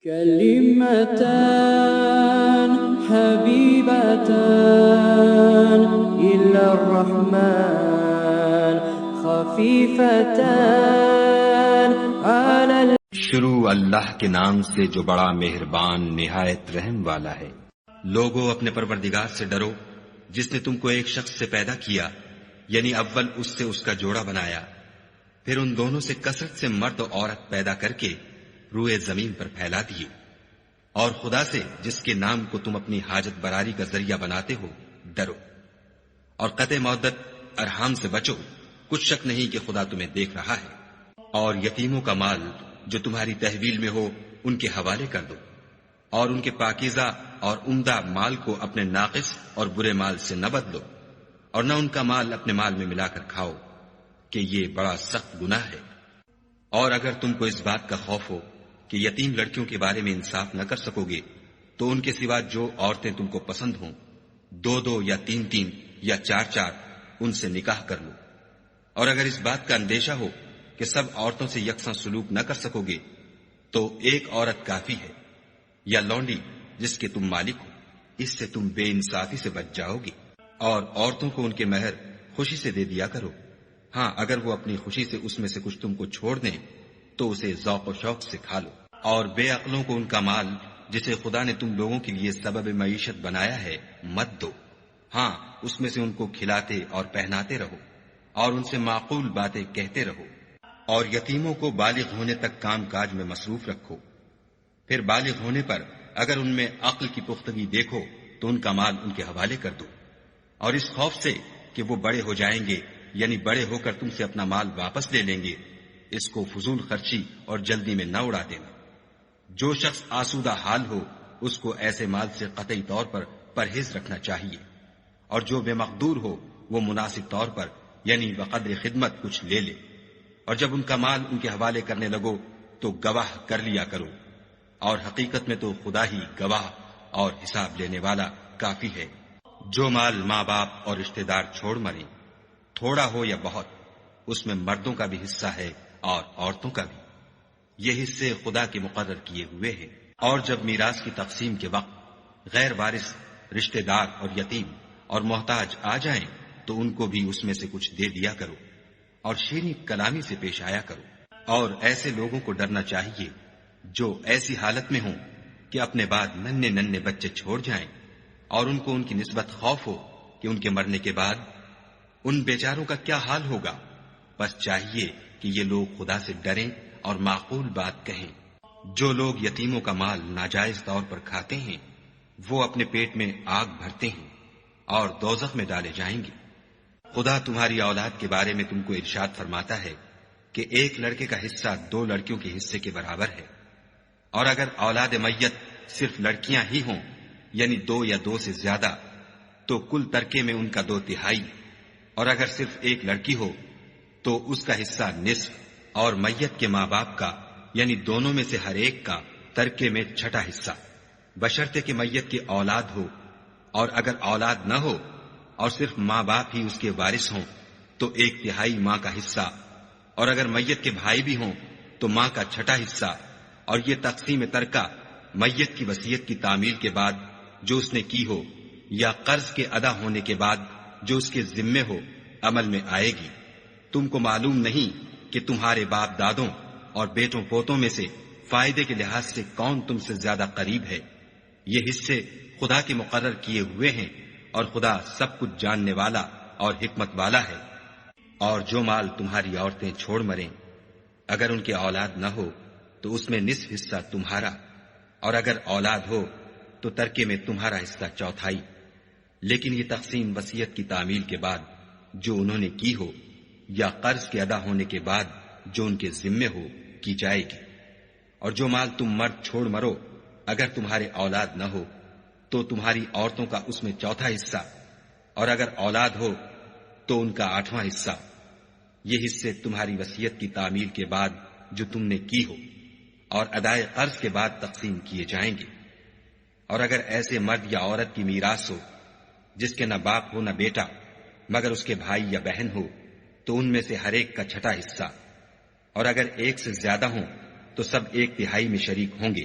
كلمتان حبيبتان إلى الرحمن خفيفتان على شروع اللہ کے نام سے جو بڑا مہربان نہایت رحم والا ہے۔ لوگوں اپنے پروردگار سے ڈرو جس نے تم کو ایک شخص سے پیدا کیا، یعنی اول اس سے اس کا جوڑا بنایا، پھر ان دونوں سے کثرت سے مرد و عورت پیدا کر کے روئے زمین پر پھیلا دیے، اور خدا سے جس کے نام کو تم اپنی حاجت براری کا ذریعہ بناتے ہو ڈرو، اور قطع مودت ارحام سے بچو، کچھ شک نہیں کہ خدا تمہیں دیکھ رہا ہے۔ اور یتیموں کا مال جو تمہاری تحویل میں ہو ان کے حوالے کر دو، اور ان کے پاکیزہ اور عمدہ مال کو اپنے ناقص اور برے مال سے نہ بدلو، اور نہ ان کا مال اپنے مال میں ملا کر کھاؤ کہ یہ بڑا سخت گناہ ہے۔ اور اگر تم کو اس بات کا خوف ہو کہ یتیم لڑکیوں کے بارے میں انصاف نہ کر سکو گے تو ان کے سوا جو عورتیں تم کو پسند ہوں، 2 یا 3 یا 4 ان سے نکاح کر لو۔ اور اگر اس بات کا اندیشہ ہو کہ سب عورتوں سے یکساں سلوک نہ کر سکو گے تو ایک عورت کافی ہے، یا لونڈی جس کے تم مالک ہو، اس سے تم بے انصافی سے بچ جاؤ گے۔ اور عورتوں کو ان کے مہر خوشی سے دے دیا کرو، ہاں اگر وہ اپنی خوشی سے اس میں سے کچھ تم کو چھوڑ دیں تو اسے ذوق و شوق سے کھا لو۔ اور بے عقلوں کو ان کا مال جسے خدا نے تم لوگوں کے لیے سبب معیشت بنایا ہے مت دو، ہاں اس میں سے ان کو کھلاتے اور پہناتے رہو، اور ان سے معقول باتیں کہتے رہو۔ اور یتیموں کو بالغ ہونے تک کام کاج میں مصروف رکھو، پھر بالغ ہونے پر اگر ان میں عقل کی پختگی دیکھو تو ان کا مال ان کے حوالے کر دو، اور اس خوف سے کہ وہ بڑے ہو جائیں گے، یعنی بڑے ہو کر تم سے اپنا مال واپس لے لیں گے، اس کو فضول خرچی اور جلدی میں نہ اڑا دینا۔ جو شخص آسودہ حال ہو اس کو ایسے مال سے قطعی طور پر پرہیز رکھنا چاہیے، اور جو بے مقدور ہو وہ مناسب طور پر یعنی بقدر خدمت کچھ لے لے۔ اور جب ان کا مال ان کے حوالے کرنے لگو تو گواہ کر لیا کرو، اور حقیقت میں تو خدا ہی گواہ اور حساب لینے والا کافی ہے۔ جو مال ماں باپ اور رشتہ دار چھوڑ مریں، تھوڑا ہو یا بہت، اس میں مردوں کا بھی حصہ ہے اور عورتوں کا بھی، یہ حصے خدا کے مقرر کیے ہوئے ہیں۔ اور جب میراث کی تقسیم کے وقت غیر وارث رشتہ دار اور یتیم اور محتاج آ جائیں تو ان کو بھی اس میں سے کچھ دے دیا کرو، اور شیریں کلامی سے پیش آیا کرو۔ اور ایسے لوگوں کو ڈرنا چاہیے جو ایسی حالت میں ہوں کہ اپنے بعد ننھے بچے چھوڑ جائیں، اور ان کو ان کی نسبت خوف ہو کہ ان کے مرنے کے بعد ان بیچاروں کا کیا حال ہوگا۔ بس چاہیے کہ یہ لوگ خدا سے ڈریں اور معقول بات کہیں۔ جو لوگ یتیموں کا مال ناجائز طور پر کھاتے ہیں وہ اپنے پیٹ میں آگ بھرتے ہیں اور دوزخ میں ڈالے جائیں گے۔ خدا تمہاری اولاد کے بارے میں تم کو ارشاد فرماتا ہے کہ ایک لڑکے کا حصہ 2 لڑکیوں کے حصے کے برابر ہے، اور اگر اولاد میت صرف لڑکیاں ہی ہوں یعنی 2 یا 2 سے زیادہ تو کل ترکے میں ان کا 2/3، اور اگر صرف ایک لڑکی ہو تو اس کا حصہ نصف، اور میت کے ماں باپ کا یعنی دونوں میں سے ہر ایک کا ترکے میں 6واں حصہ، بشرطے کہ میت کی اولاد ہو۔ اور اگر اولاد نہ ہو اور صرف ماں باپ ہی اس کے وارث ہوں تو 1/3 ماں کا حصہ، اور اگر میت کے بھائی بھی ہوں تو ماں کا 6واں حصہ۔ اور یہ تقسیم ترکہ میت کی وصیت کی تعمیل کے بعد جو اس نے کی ہو یا قرض کے ادا ہونے کے بعد جو اس کے ذمے ہو عمل میں آئے گی۔ تم کو معلوم نہیں کہ تمہارے باپ دادوں اور بیٹوں پوتوں میں سے فائدے کے لحاظ سے کون تم سے زیادہ قریب ہے۔ یہ حصے خدا کے مقرر کیے ہوئے ہیں، اور خدا سب کچھ جاننے والا اور حکمت والا ہے۔ اور جو مال تمہاری عورتیں چھوڑ مریں، اگر ان کے اولاد نہ ہو تو اس میں نصف حصہ تمہارا، اور اگر اولاد ہو تو ترکے میں تمہارا حصہ 1/4۔ لیکن یہ تقسیم وصیت کی تعمیل کے بعد جو انہوں نے کی ہو یا قرض کے ادا ہونے کے بعد جو ان کے ذمے ہو کی جائے گی۔ اور جو مال تم مرد چھوڑ مرو اگر تمہارے اولاد نہ ہو تو تمہاری عورتوں کا اس میں 4واں حصہ، اور اگر اولاد ہو تو ان کا 8واں حصہ۔ یہ حصے تمہاری وصیت کی تعمیل کے بعد جو تم نے کی ہو اور ادائے قرض کے بعد تقسیم کیے جائیں گے۔ اور اگر ایسے مرد یا عورت کی میراث ہو جس کے نہ باپ ہو نہ بیٹا مگر اس کے بھائی یا بہن ہو تو ان میں سے ہر ایک کا 6واں حصہ، اور اگر ایک سے زیادہ ہوں تو سب 1/3 میں شریک ہوں گے۔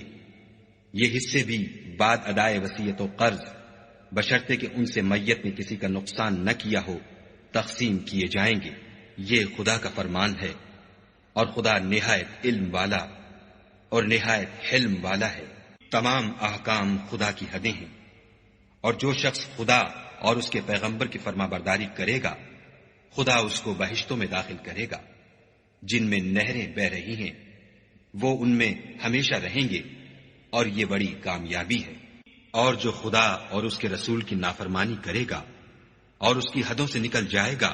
یہ حصے بھی بعد ادائے وصیت و قرض بشرطے کہ ان سے میت نے کسی کا نقصان نہ کیا ہو تقسیم کیے جائیں گے۔ یہ خدا کا فرمان ہے، اور خدا نہایت علم والا اور نہایت حلم والا ہے۔ تمام احکام خدا کی حدیں ہیں، اور جو شخص خدا اور اس کے پیغمبر کی فرما برداری کرے گا خدا اس کو بہشتوں میں داخل کرے گا جن میں نہریں بہ رہی ہیں، وہ ان میں ہمیشہ رہیں گے، اور یہ بڑی کامیابی ہے۔ اور جو خدا اور اس کے رسول کی نافرمانی کرے گا اور اس کی حدوں سے نکل جائے گا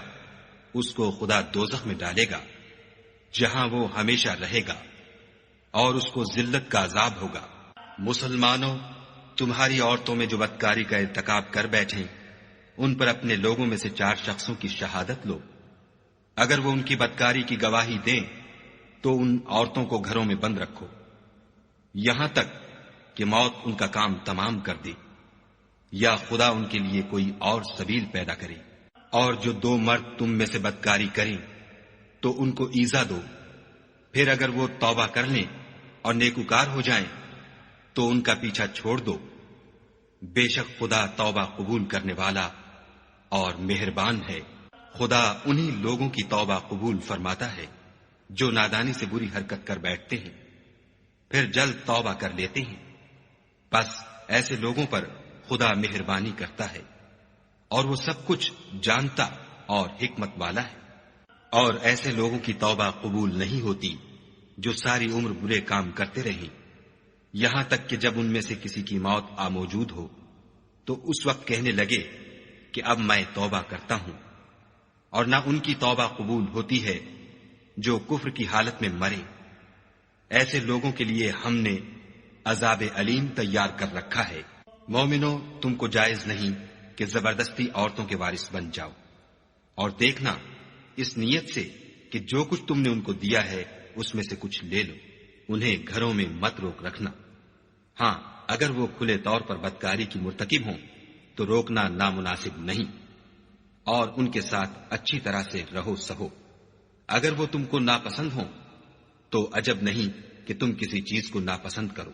اس کو خدا دوزخ میں ڈالے گا جہاں وہ ہمیشہ رہے گا، اور اس کو ذلت کا عذاب ہوگا۔ مسلمانوں، تمہاری عورتوں میں جو بدکاری کا ارتکاب کر بیٹھیں ان پر اپنے لوگوں میں سے 4 شخصوں کی شہادت لو۔ اگر وہ ان کی بدکاری کی گواہی دیں تو ان عورتوں کو گھروں میں بند رکھو یہاں تک کہ موت ان کا کام تمام کر دے یا خدا ان کے لیے کوئی اور سبیل پیدا کرے۔ اور جو 2 مرد تم میں سے بدکاری کریں تو ان کو ایذا دو، پھر اگر وہ توبہ کر لیں اور نیکوکار ہو جائیں تو ان کا پیچھا چھوڑ دو۔ بے شک خدا توبہ قبول کرنے والا اور مہربان ہے۔ خدا انہی لوگوں کی توبہ قبول فرماتا ہے جو نادانی سے بری حرکت کر بیٹھتے ہیں پھر جلد توبہ کر لیتے ہیں، بس ایسے لوگوں پر خدا مہربانی کرتا ہے، اور وہ سب کچھ جانتا اور حکمت والا ہے۔ اور ایسے لوگوں کی توبہ قبول نہیں ہوتی جو ساری عمر برے کام کرتے رہیں یہاں تک کہ جب ان میں سے کسی کی موت آ موجود ہو تو اس وقت کہنے لگے کہ اب میں توبہ کرتا ہوں۔ اور نہ ان کی توبہ قبول ہوتی ہے جو کفر کی حالت میں مرے۔ ایسے لوگوں کے لیے ہم نے عذاب علیم تیار کر رکھا ہے۔ مومنو، تم کو جائز نہیں کہ زبردستی عورتوں کے وارث بن جاؤ، اور دیکھنا اس نیت سے کہ جو کچھ تم نے ان کو دیا ہے اس میں سے کچھ لے لو، انہیں گھروں میں مت روک رکھنا۔ ہاں، اگر وہ کھلے طور پر بدکاری کی مرتکب ہوں تو روکنا نامناسب نہیں، اور ان کے ساتھ اچھی طرح سے رہو سہو۔ اگر وہ تم کو ناپسند ہوں تو عجب نہیں کہ تم کسی چیز کو ناپسند کرو،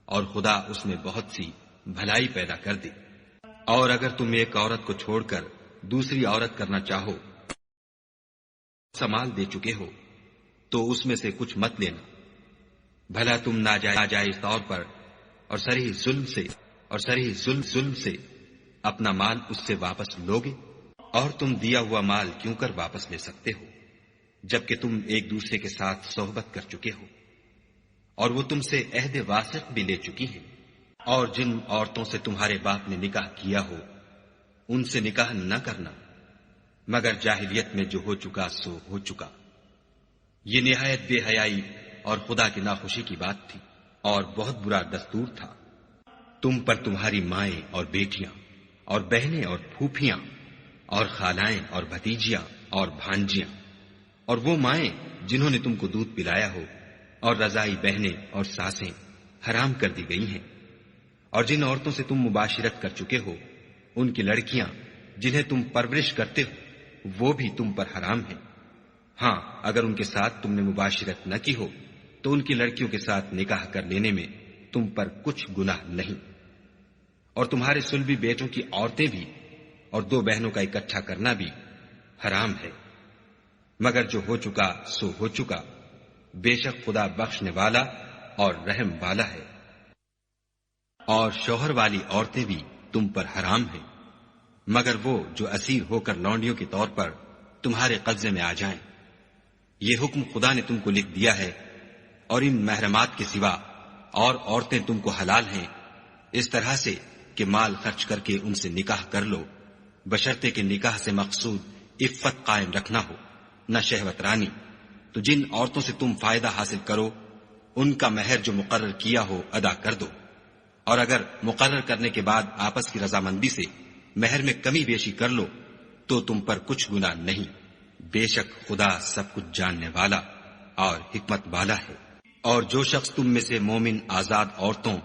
اور خدا اس میں بہت سی بھلائی پیدا کر دے۔ اور اگر تم ایک عورت کو چھوڑ کر دوسری عورت کرنا چاہو، سمال دے چکے ہو تو اس میں سے کچھ مت لینا، بھلا تم ناجائز طور پر اور صریح ظلم سے اپنا مال اس سے واپس لوگے؟ اور تم دیا ہوا مال کیوں کر واپس لے سکتے ہو جبکہ تم ایک دوسرے کے ساتھ صحبت کر چکے ہو، اور وہ تم سے عہد واثق بھی لے چکی ہیں۔ اور جن عورتوں سے تمہارے باپ نے نکاح کیا ہو ان سے نکاح نہ کرنا مگر جاہلیت میں جو ہو چکا سو ہو چکا۔ یہ نہایت بے حیائی اور خدا کی ناخوشی کی بات تھی، اور بہت برا دستور تھا۔ تم پر تمہاری مائیں اور بیٹیاں اور بہنیں اور پھوپھیاں اور خالائیں اور بھتیجیاں اور بھانجیاں اور وہ مائیں جنہوں نے تم کو دودھ پلایا ہو اور رضائی بہنیں اور ساسیں حرام کر دی گئی ہیں۔ اور جن عورتوں سے تم مباشرت کر چکے ہو ان کی لڑکیاں جنہیں تم پرورش کرتے ہو وہ بھی تم پر حرام ہیں۔ ہاں، اگر ان کے ساتھ تم نے مباشرت نہ کی ہو تو ان کی لڑکیوں کے ساتھ نکاح کر لینے میں تم پر کچھ گناہ نہیں۔ اور تمہارے صلبی بیٹوں کی عورتیں بھی اور 2 بہنوں کا اکٹھا کرنا بھی حرام ہے، مگر جو ہو چکا سو ہو چکا، بے شک خدا بخشنے والا اور رحم والا ہے۔ اور شوہر والی عورتیں بھی تم پر حرام ہیں مگر وہ جو اسیر ہو کر لونڈیوں کے طور پر تمہارے قبضے میں آ جائیں۔ یہ حکم خدا نے تم کو لکھ دیا ہے، اور ان محرمات کے سوا اور عورتیں تم کو حلال ہیں، اس طرح سے کہ مال خرچ کر کے ان سے نکاح کر لو، بشرطے کہ نکاح سے مقصود عفت قائم رکھنا ہو، نہ شہوت رانی۔ تو جن عورتوں سے تم فائدہ حاصل کرو ان کا مہر جو مقرر کیا ہو ادا کر دو، اور اگر مقرر کرنے کے بعد آپس کی رضامندی سے مہر میں کمی بیشی کر لو تو تم پر کچھ گناہ نہیں، بے شک خدا سب کچھ جاننے والا اور حکمت والا ہے۔ اور جو شخص تم میں سے مومن آزاد عورتوں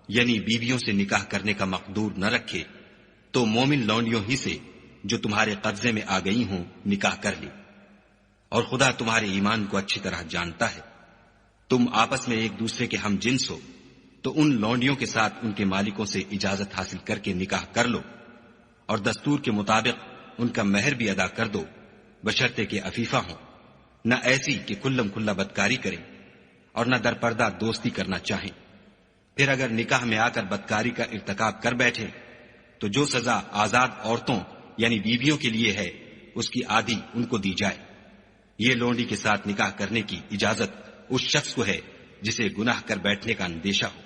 یعنی بیویوں سے نکاح کرنے کا مقدور نہ رکھے تو مومن لونڈیوں ہی سے جو تمہارے قبضے میں آ گئی ہوں نکاح کر لے، اور خدا تمہارے ایمان کو اچھی طرح جانتا ہے۔ تم آپس میں ایک دوسرے کے ہم جنس ہو، تو ان لونڈیوں کے ساتھ ان کے مالکوں سے اجازت حاصل کر کے نکاح کر لو، اور دستور کے مطابق ان کا مہر بھی ادا کر دو، بشرطے کہ عفیفہ ہوں، نہ ایسی کہ کھلم کھلا بدکاری کریں اور نہ درپردہ دوستی کرنا چاہیں۔ پھر اگر نکاح میں آ کر بدکاری کا ارتکاب کر بیٹھے تو جو سزا آزاد عورتوں یعنی بیویوں کے لیے ہے اس کی آدھی ان کو دی جائے۔ یہ لونڈی کے ساتھ نکاح کرنے کی اجازت اس شخص کو ہے جسے گناہ کر بیٹھنے کا اندیشہ ہو،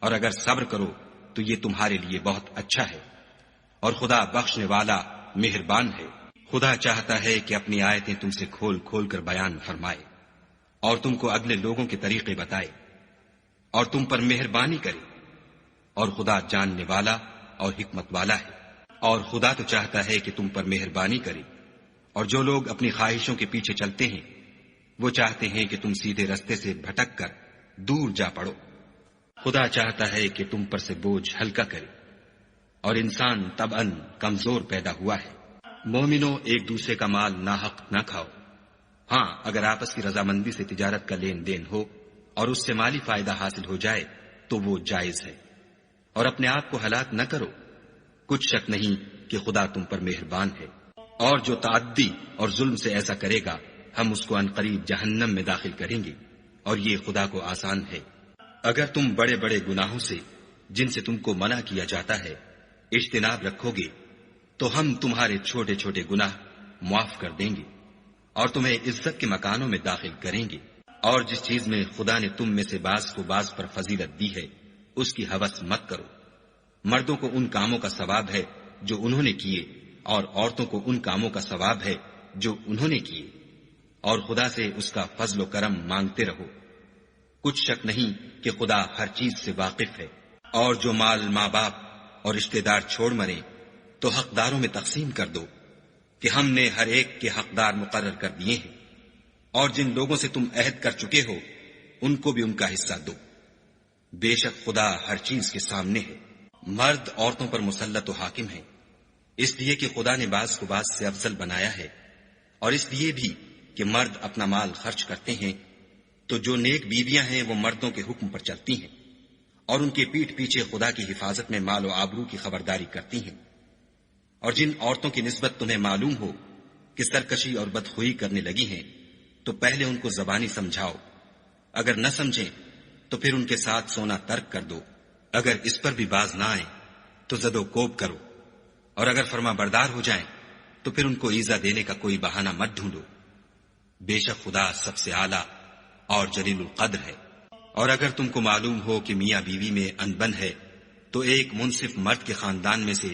اور اگر صبر کرو تو یہ تمہارے لیے بہت اچھا ہے، اور خدا بخشنے والا مہربان ہے۔ خدا چاہتا ہے کہ اپنی آیتیں تم سے کھول کھول کر بیان فرمائے اور تم کو اگلے لوگوں کے طریقے بتائے اور تم پر مہربانی کرے، اور خدا جاننے والا اور حکمت والا ہے۔ اور خدا تو چاہتا ہے کہ تم پر مہربانی کرے، اور جو لوگ اپنی خواہشوں کے پیچھے چلتے ہیں وہ چاہتے ہیں کہ تم سیدھے رستے سے بھٹک کر دور جا پڑو۔ خدا چاہتا ہے کہ تم پر سے بوجھ ہلکا کرے، اور انسان طبعاً کمزور پیدا ہوا ہے۔ مومنوں، ایک دوسرے کا مال ناحق نہ کھاؤ، ہاں اگر آپس کی رضامندی سے تجارت کا لین دین ہو اور اس سے مالی فائدہ حاصل ہو جائے تو وہ جائز ہے، اور اپنے آپ کو ہلاک نہ کرو، کچھ شک نہیں کہ خدا تم پر مہربان ہے۔ اور جو تعدی اور ظلم سے ایسا کرے گا ہم اس کو عنقریب جہنم میں داخل کریں گے، اور یہ خدا کو آسان ہے۔ اگر تم بڑے بڑے گناہوں سے جن سے تم کو منع کیا جاتا ہے اجتناب رکھو گے تو ہم تمہارے چھوٹے چھوٹے گناہ معاف کر دیں گے اور تمہیں عزت کے مکانوں میں داخل کریں گے۔ اور جس چیز میں خدا نے تم میں سے بعض کو بعض پر فضیلت دی ہے اس کی ہوس مت کرو۔ مردوں کو ان کاموں کا ثواب ہے جو انہوں نے کیے، اور عورتوں کو ان کاموں کا ثواب ہے جو انہوں نے کیے، اور خدا سے اس کا فضل و کرم مانگتے رہو۔ کچھ شک نہیں کہ خدا ہر چیز سے واقف ہے۔ اور جو مال ماں باپ اور رشتہ دار چھوڑ مرے تو حقداروں میں تقسیم کر دو کہ ہم نے ہر ایک کے حقدار مقرر کر دیے ہیں، اور جن لوگوں سے تم عہد کر چکے ہو ان کو بھی ان کا حصہ دو۔ بے شک خدا ہر چیز کے سامنے ہے۔ مرد عورتوں پر مسلط و حاکم ہے، اس لیے کہ خدا نے بعض کو بعض سے افضل بنایا ہے، اور اس لیے بھی کہ مرد اپنا مال خرچ کرتے ہیں تو جو نیک بیویاں ہیں وہ مردوں کے حکم پر چلتی ہیں اور ان کے پیٹھ پیچھے خدا کی حفاظت میں مال و آبرو کی خبرداری کرتی ہیں۔ اور جن عورتوں کی نسبت تمہیں معلوم ہو کہ سرکشی اور بدخوئی کرنے لگی ہیں تو پہلے ان کو زبانی سمجھاؤ، اگر نہ سمجھیں تو پھر ان کے ساتھ سونا ترک کر دو۔ اگر اس پر بھی باز نہ آئیں تو زد و کوب کرو، اور اگر فرما بردار ہو جائیں تو پھر ان کو ایذا دینے کا کوئی بہانہ مت ڈھونڈو۔ بے شک خدا سب سے اعلیٰ اور جلیل القدر ہے۔ اور اگر تم کو معلوم ہو کہ میاں بیوی میں انبن ہے تو ایک منصف مرد کے خاندان میں سے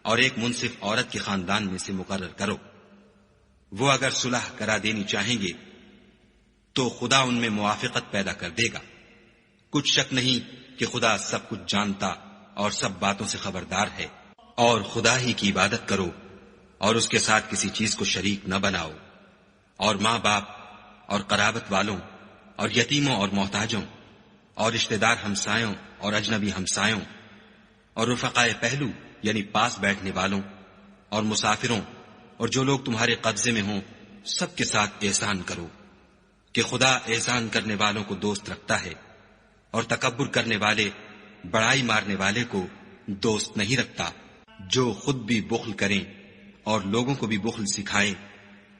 اور ایک منصف عورت کے خاندان میں سے مقرر کرو۔ وہ اگر صلح کرا دینی چاہیں گے تو خدا ان میں موافقت پیدا کر دے گا۔ کچھ شک نہیں کہ خدا سب کچھ جانتا اور سب باتوں سے خبردار ہے۔ اور خدا ہی کی عبادت کرو اور اس کے ساتھ کسی چیز کو شریک نہ بناؤ، اور ماں باپ اور قرابت والوں اور یتیموں اور محتاجوں اور رشتہ دار ہمسایوں اور اجنبی ہمسایوں اور رفقائے پہلو یعنی پاس بیٹھنے والوں اور مسافروں اور جو لوگ تمہارے قبضے میں ہوں سب کے ساتھ احسان کرو، کہ خدا احسان کرنے والوں کو دوست رکھتا ہے اور تکبر کرنے والے بڑائی مارنے والے کو دوست نہیں رکھتا۔ جو خود بھی بخل کریں اور لوگوں کو بھی بخل سکھائیں،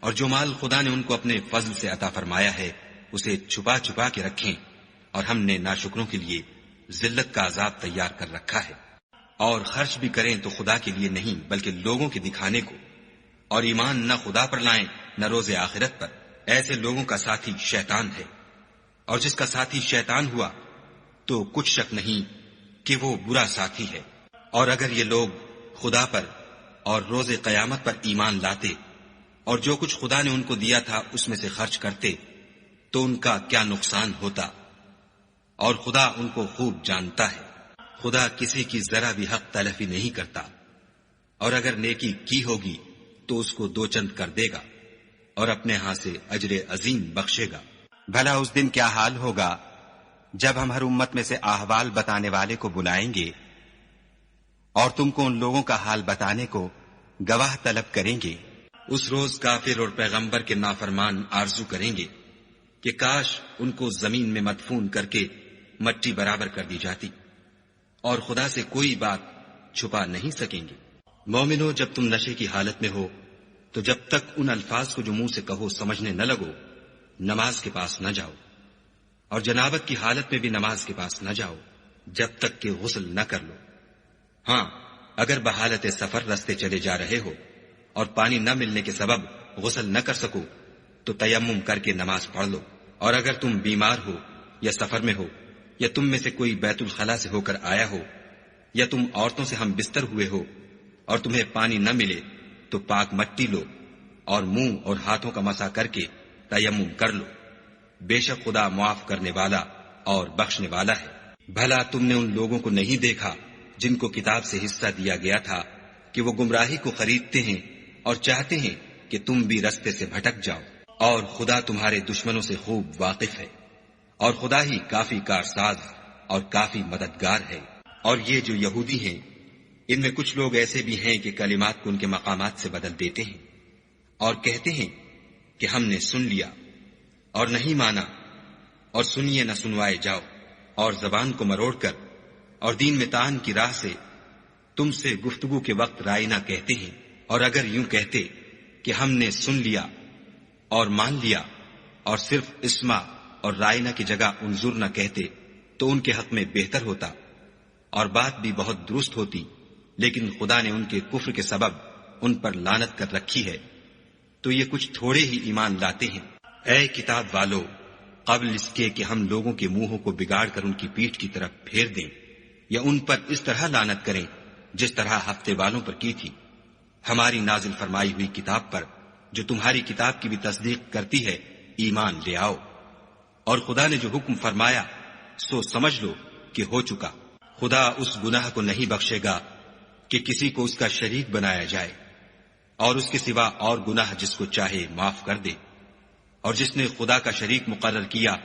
اور جو مال خدا نے ان کو اپنے فضل سے عطا فرمایا ہے اسے چھپا چھپا کے رکھیں، اور ہم نے ناشکروں کے لیے ذلت کا عذاب تیار کر رکھا ہے۔ اور خرچ بھی کریں تو خدا کے لیے نہیں بلکہ لوگوں کے دکھانے کو، اور ایمان نہ خدا پر لائیں نہ روز آخرت پر۔ ایسے لوگوں کا ساتھی شیطان ہے، اور جس کا ساتھی شیطان ہوا تو کچھ شک نہیں کہ وہ برا ساتھی ہے۔ اور اگر یہ لوگ خدا پر اور روز قیامت پر ایمان لاتے اور جو کچھ خدا نے ان کو دیا تھا اس میں سے خرچ کرتے تو ان کا کیا نقصان ہوتا، اور خدا ان کو خوب جانتا ہے۔ خدا کسی کی ذرا بھی حق تلفی نہیں کرتا، اور اگر نیکی کی ہوگی تو اس کو 2 چند کر دے گا اور اپنے ہاں سے اجر عظیم بخشے گا۔ بھلا اس دن کیا حال ہوگا جب ہم ہر امت میں سے احوال بتانے والے کو بلائیں گے اور تم کو ان لوگوں کا حال بتانے کو گواہ طلب کریں گے۔ اس روز کافر اور پیغمبر کے نافرمان آرزو کریں گے کہ کاش ان کو زمین میں مدفون کر کے مٹی برابر کر دی جاتی، اور خدا سے کوئی بات چھپا نہیں سکیں گے۔ مومنو، جب تم نشے کی حالت میں ہو تو جب تک ان الفاظ کو جو منہ سے کہو سمجھنے نہ لگو، نماز کے پاس نہ جاؤ، اور جنابت کی حالت میں بھی نماز کے پاس نہ جاؤ جب تک کہ غسل نہ کر لو۔ ہاں، اگر بحالت سفر رستے چلے جا رہے ہو اور پانی نہ ملنے کے سبب غسل نہ کر سکو تو تیمم کر کے نماز پڑھ لو، اور اگر تم بیمار ہو یا سفر میں ہو یا تم میں سے کوئی بیت الخلا سے ہو کر آیا ہو یا تم عورتوں سے ہم بستر ہوئے ہو اور تمہیں پانی نہ ملے تو پاک مٹی لو اور منہ اور ہاتھوں کا مسح کر کے تیمم کر لو، بے شک خدا معاف کرنے والا اور بخشنے والا ہے۔ بھلا تم نے ان لوگوں کو نہیں دیکھا جن کو کتاب سے حصہ دیا گیا تھا کہ وہ گمراہی کو خریدتے ہیں اور چاہتے ہیں کہ تم بھی رستے سے بھٹک جاؤ، اور خدا تمہارے دشمنوں سے خوب واقف ہے، اور خدا ہی کافی کارساز اور کافی مددگار ہے۔ اور یہ جو یہودی ہیں، ان میں کچھ لوگ ایسے بھی ہیں کہ کلمات کو ان کے مقامات سے بدل دیتے ہیں اور کہتے ہیں کہ ہم نے سن لیا اور نہیں مانا، اور سنیے نہ سنوائے جاؤ، اور زبان کو مروڑ کر اور دین میں طعن کی راہ سے تم سے گفتگو کے وقت رائنا کہتے ہیں۔ اور اگر یوں کہتے کہ ہم نے سن لیا اور مان لیا اور صرف اسما اور رائنا کی جگہ انظر نہ کہتے تو ان کے حق میں بہتر ہوتا اور بات بھی بہت درست ہوتی، لیکن خدا نے ان کے کفر کے سبب ان پر لعنت کر رکھی ہے، تو یہ کچھ تھوڑے ہی ایمان لاتے ہیں۔ اے کتاب والو، قبل اس کے کہ ہم لوگوں کے منہوں کو بگاڑ کر ان کی پیٹھ کی طرف پھیر دیں یا ان پر اس طرح لعنت کریں جس طرح ہفتے والوں پر کی تھی، ہماری نازل فرمائی ہوئی کتاب پر جو تمہاری کتاب کی بھی تصدیق کرتی ہے ایمان لے آؤ، اور خدا نے جو حکم فرمایا سو سمجھ لو کہ ہو چکا۔ خدا اس گناہ کو نہیں بخشے گا کہ کسی کو اس کا شریک بنایا جائے، اور اس کے سوا اور گناہ جس کو چاہے معاف کر دے، اور جس نے خدا کا شریک مقرر کیا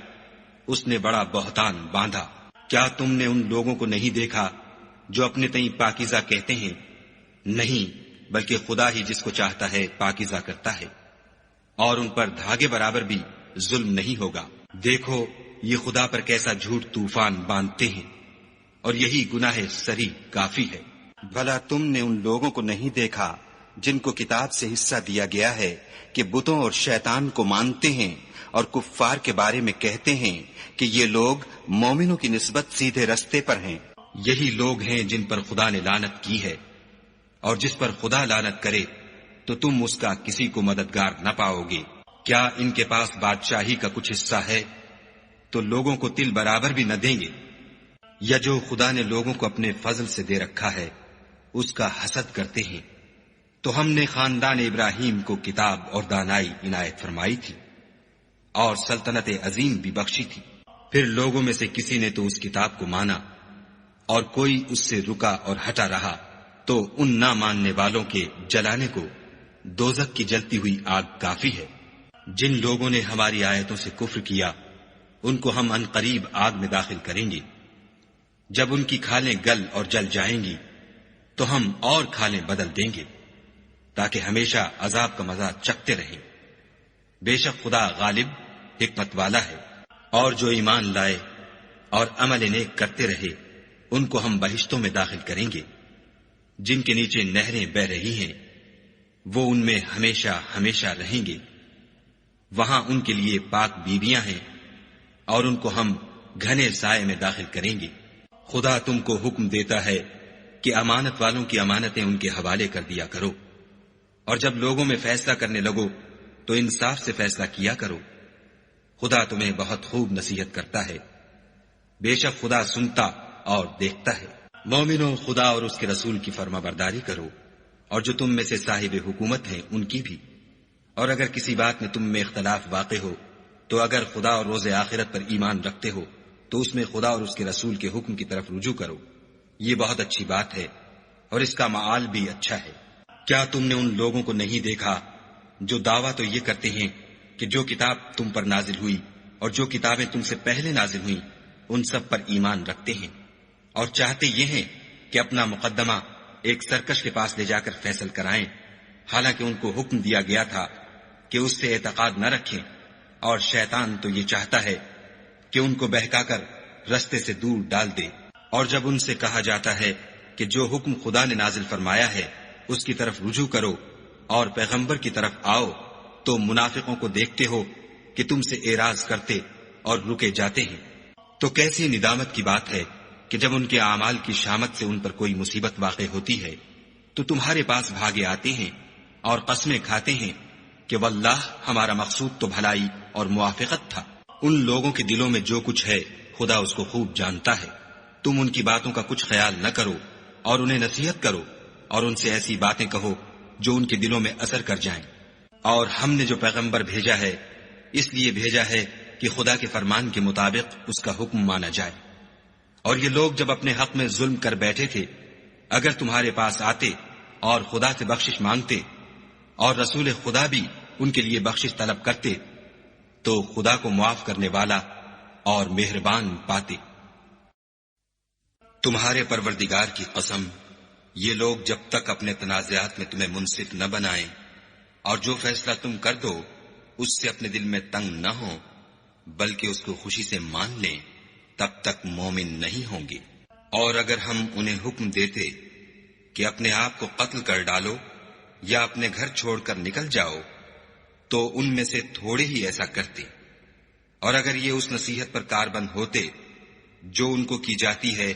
اس نے بڑا بہتان باندھا۔ کیا تم نے ان لوگوں کو نہیں دیکھا جو اپنے تئیں پاکیزہ کہتے ہیں؟ نہیں، بلکہ خدا ہی جس کو چاہتا ہے پاکیزہ کرتا ہے، اور ان پر دھاگے برابر بھی ظلم نہیں ہوگا۔ دیکھو یہ خدا پر کیسا جھوٹ طوفان باندھتے ہیں، اور یہی گناہ سری کافی ہے۔ بھلا تم نے ان لوگوں کو نہیں دیکھا جن کو کتاب سے حصہ دیا گیا ہے کہ بتوں اور شیطان کو مانتے ہیں اور کفار کے بارے میں کہتے ہیں کہ یہ لوگ مومنوں کی نسبت سیدھے رستے پر ہیں؟ یہی لوگ ہیں جن پر خدا نے لعنت کی ہے، اور جس پر خدا لعنت کرے تو تم اس کا کسی کو مددگار نہ پاؤ گے۔ کیا ان کے پاس بادشاہی کا کچھ حصہ ہے تو لوگوں کو تل برابر بھی نہ دیں گے؟ یا جو خدا نے لوگوں کو اپنے فضل سے دے رکھا ہے اس کا حسد کرتے ہیں؟ تو ہم نے خاندان ابراہیم کو کتاب اور دانائی عنایت فرمائی تھی اور سلطنت عظیم بھی بخشی تھی۔ پھر لوگوں میں سے کسی نے تو اس کتاب کو مانا اور کوئی اس سے رکا اور ہٹا رہا، تو ان نہ ماننے والوں کے جلانے کو دوزخ کی جلتی ہوئی آگ کافی ہے۔ جن لوگوں نے ہماری آیتوں سے کفر کیا ان کو ہم ان قریب آگ میں داخل کریں گے، جب ان کی کھالیں گل اور جل جائیں گی تو ہم اور کھالیں بدل دیں گے تاکہ ہمیشہ عذاب کا مزہ چکھتے رہیں۔ بے شک خدا غالب حکمت والا ہے۔ اور جو ایمان لائے اور عمل نیک کرتے رہے ان کو ہم بہشتوں میں داخل کریں گے جن کے نیچے نہریں بہ رہی ہیں، وہ ان میں ہمیشہ ہمیشہ رہیں گے۔ وہاں ان کے لیے پاک بیویاں ہیں اور ان کو ہم گھنے سائے میں داخل کریں گے۔ خدا تم کو حکم دیتا ہے کہ امانت والوں کی امانتیں ان کے حوالے کر دیا کرو، اور جب لوگوں میں فیصلہ کرنے لگو تو انصاف سے فیصلہ کیا کرو۔ خدا تمہیں بہت خوب نصیحت کرتا ہے، بے شک خدا سنتا اور دیکھتا ہے۔ مومنو، خدا اور اس کے رسول کی فرما برداری کرو، اور جو تم میں سے صاحب حکومت ہیں ان کی بھی، اور اگر کسی بات میں تم میں اختلاف واقع ہو تو اگر خدا اور روز آخرت پر ایمان رکھتے ہو تو اس میں خدا اور اس کے رسول کے حکم کی طرف رجوع کرو، یہ بہت اچھی بات ہے اور اس کا معال بھی اچھا ہے۔ کیا تم نے ان لوگوں کو نہیں دیکھا جو دعویٰ تو یہ کرتے ہیں کہ جو کتاب تم پر نازل ہوئی اور جو کتابیں تم سے پہلے نازل ہوئیں ان سب پر ایمان رکھتے ہیں، اور چاہتے یہ ہیں کہ اپنا مقدمہ ایک سرکش کے پاس لے جا کر فیصل کرائیں، حالانکہ ان کو حکم دیا گیا تھا کہ اس سے اعتقاد نہ رکھیں، اور شیطان تو یہ چاہتا ہے کہ ان کو بہکا کر رستے سے دور ڈال دے۔ اور جب ان سے کہا جاتا ہے کہ جو حکم خدا نے نازل فرمایا ہے اس کی طرف رجوع کرو اور پیغمبر کی طرف آؤ، تو منافقوں کو دیکھتے ہو کہ تم سے اعراض کرتے اور رکے جاتے ہیں۔ تو کیسی ندامت کی بات ہے کہ جب ان کے اعمال کی شامت سے ان پر کوئی مصیبت واقع ہوتی ہے تو تمہارے پاس بھاگے آتے ہیں اور قسمیں کھاتے ہیں کہ واللہ ہمارا مقصود تو بھلائی اور موافقت تھا۔ ان لوگوں کے دلوں میں جو کچھ ہے خدا اس کو خوب جانتا ہے۔ تم ان کی باتوں کا کچھ خیال نہ کرو اور انہیں نصیحت کرو اور ان سے ایسی باتیں کہو جو ان کے دلوں میں اثر کر جائیں۔ اور ہم نے جو پیغمبر بھیجا ہے اس لیے بھیجا ہے کہ خدا کے فرمان کے مطابق اس کا حکم مانا جائے۔ اور یہ لوگ جب اپنے حق میں ظلم کر بیٹھے تھے، اگر تمہارے پاس آتے اور خدا سے بخشش مانگتے اور رسول خدا بھی ان کے لیے بخشش طلب کرتے تو خدا کو معاف کرنے والا اور مہربان پاتے۔ تمہارے پروردگار کی قسم، یہ لوگ جب تک اپنے تنازعات میں تمہیں منصف نہ بنائیں اور جو فیصلہ تم کر دو اس سے اپنے دل میں تنگ نہ ہوں بلکہ اس کو خوشی سے مان لیں، تب تک مومن نہیں ہوں گے۔ اور اگر ہم انہیں حکم دیتے کہ اپنے آپ کو قتل کر ڈالو یا اپنے گھر چھوڑ کر نکل جاؤ تو ان میں سے تھوڑے ہی ایسا کرتے، اور اگر یہ اس نصیحت پر کاربند ہوتے جو ان کو کی جاتی ہے